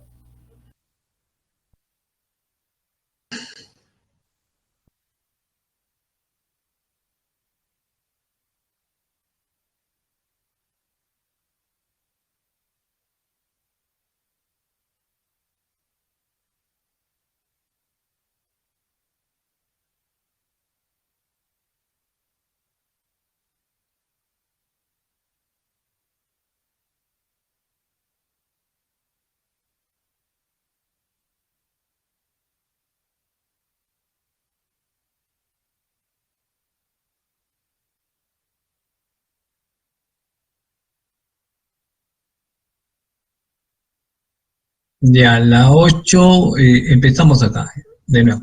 Ya, la 8, empezamos acá, de nuevo.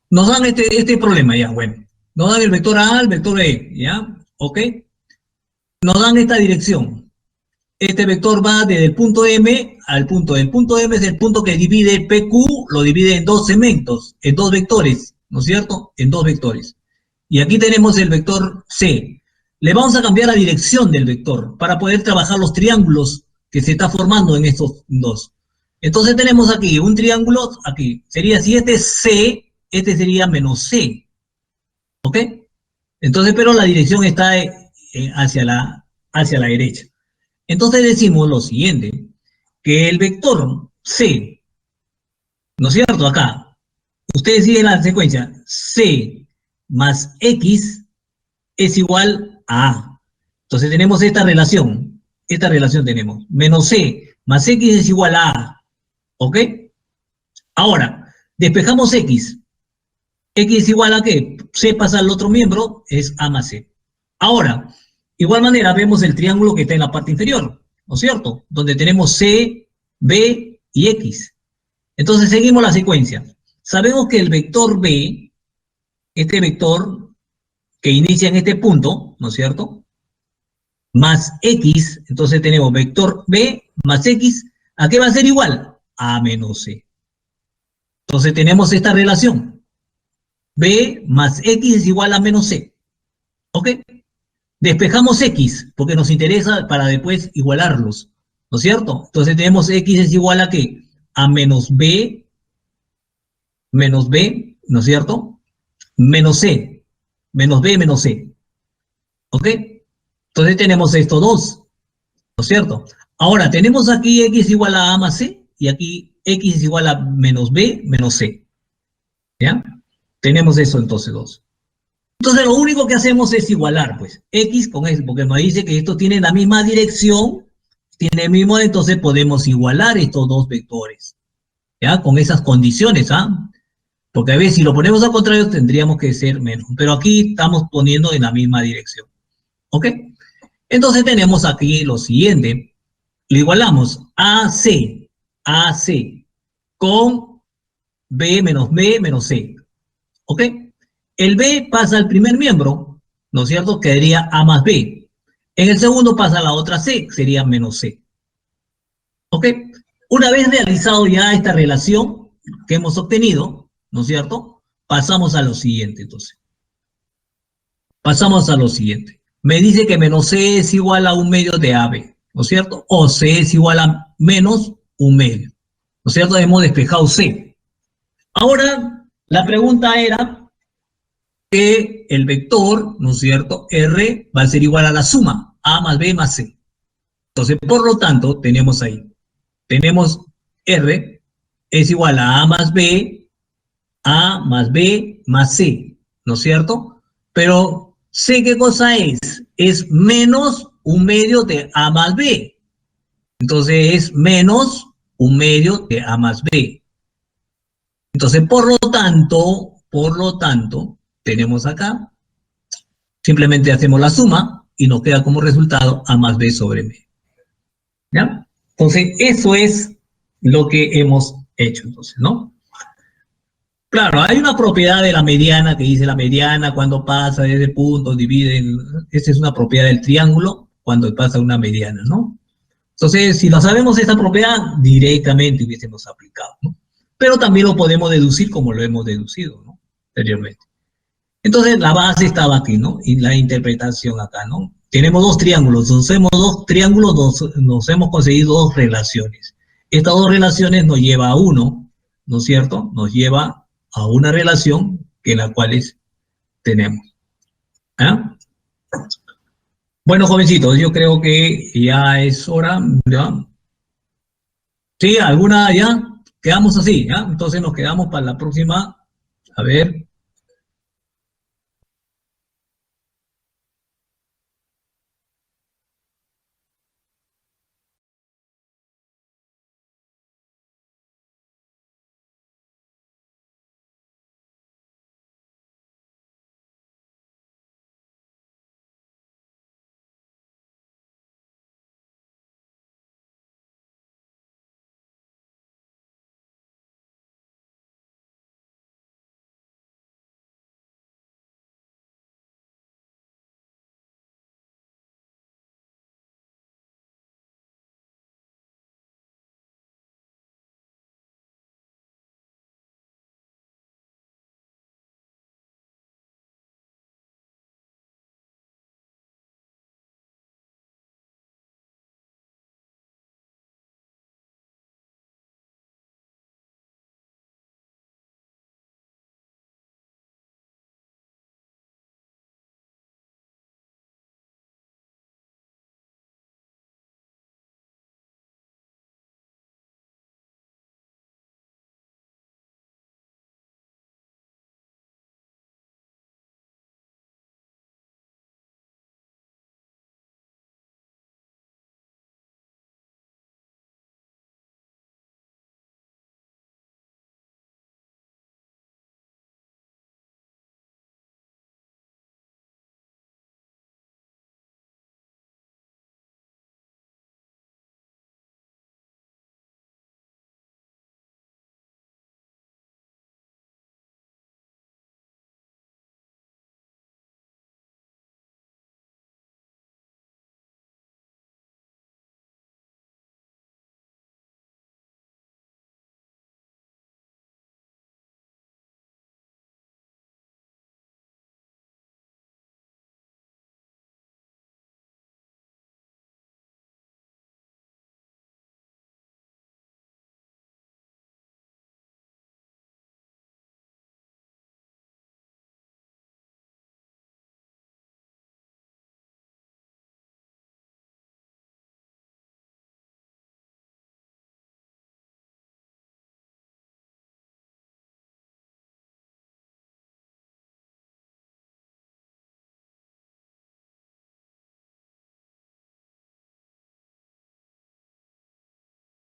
Nos dan este problema, ya, bueno. Nos dan el vector A, el vector E, ¿ya? ¿Ok? Nos dan esta dirección. Este vector va desde el punto M al punto. El punto M es el punto que divide PQ, lo divide en dos segmentos, en dos vectores, ¿no es cierto? En dos vectores. Y aquí tenemos el vector C. Le vamos a cambiar la dirección del vector para poder trabajar los triángulos que se está formando en estos dos. Entonces tenemos aquí un triángulo, aquí. Sería, si este es C, este sería menos C. ¿Ok? Entonces, pero la dirección está hacia la derecha. Entonces decimos lo siguiente, que el vector C, ¿no es cierto? Acá, ustedes siguen la secuencia, C más X es igual a A. Entonces tenemos esta relación, esta relación tenemos. Menos C más X es igual a A. ¿Ok? Ahora, despejamos X. X es igual a ¿qué? C pasa al otro miembro, es A más C. Ahora, igual manera vemos el triángulo que está en la parte inferior, ¿no es cierto? Donde tenemos C, B y X. Entonces seguimos la secuencia. Sabemos que el vector B, este vector que inicia en este punto, ¿no es cierto? Más X, entonces tenemos vector B más X, ¿a qué va a ser igual? A menos C. Entonces tenemos esta relación. B más X es igual a menos C. ¿Ok? Despejamos X, porque nos interesa para después igualarlos, ¿no es cierto? Entonces tenemos X es igual a ¿qué? A menos B, ¿no es cierto? Menos C, menos B menos C. ¿Ok? Entonces tenemos estos dos, ¿no es cierto? Ahora, tenemos aquí X igual a A más C, y aquí X es igual a menos B menos C. ¿Ya? Tenemos eso entonces dos. Entonces lo único que hacemos es igualar, pues, X con X, porque nos dice que esto tiene la misma dirección, tiene el mismo, entonces podemos igualar estos dos vectores, ¿ya? Con esas condiciones, ¿ah? Porque a veces si lo ponemos al contrario tendríamos que ser menos, pero aquí estamos poniendo en la misma dirección, ¿ok? Entonces tenemos aquí lo siguiente, lo igualamos AC con B menos C, ¿ok? El B pasa al primer miembro, ¿no es cierto? Quedaría A más B. En el segundo pasa a la otra C, sería menos C. ¿Ok? Una vez realizado ya esta relación que hemos obtenido, ¿no es cierto? Pasamos a lo siguiente, entonces. Pasamos a lo siguiente. Me dice que menos C es igual a 1/2 de AB, ¿no es cierto? O C es igual a menos 1/2. ¿No es cierto? Hemos despejado C. Ahora, la pregunta era que el vector, ¿no es cierto?, R va a ser igual a la suma, A más B más C. Entonces, por lo tanto, tenemos ahí, tenemos R es igual a más B más C, ¿no es cierto? Pero C, ¿qué cosa es? Es menos 1/2 de A más B. Entonces, es menos 1/2 de A más B. Entonces, por lo tanto, tenemos acá, simplemente hacemos la suma y nos queda como resultado A más B sobre B. ¿Ya? Entonces, eso es lo que hemos hecho, entonces, ¿no? Claro, hay una propiedad de la mediana que dice la mediana cuando pasa de ese punto, divide, esa es una propiedad del triángulo cuando pasa una mediana, ¿no? Entonces, si lo sabemos esta propiedad, directamente hubiésemos aplicado, ¿no? Pero también lo podemos deducir como lo hemos deducido, ¿no? Anteriormente. Entonces, la base estaba aquí, ¿no? Y la interpretación acá, ¿no? Tenemos dos triángulos, nos hemos conseguido dos relaciones. Estas dos relaciones nos lleva a uno, ¿no es cierto? Nos lleva a una relación que la cual tenemos. ¿Ah? Bueno, jovencitos, yo creo que ya es hora, ¿ya? Sí, alguna ya, quedamos así, ¿ya? Entonces nos quedamos para la próxima, a ver.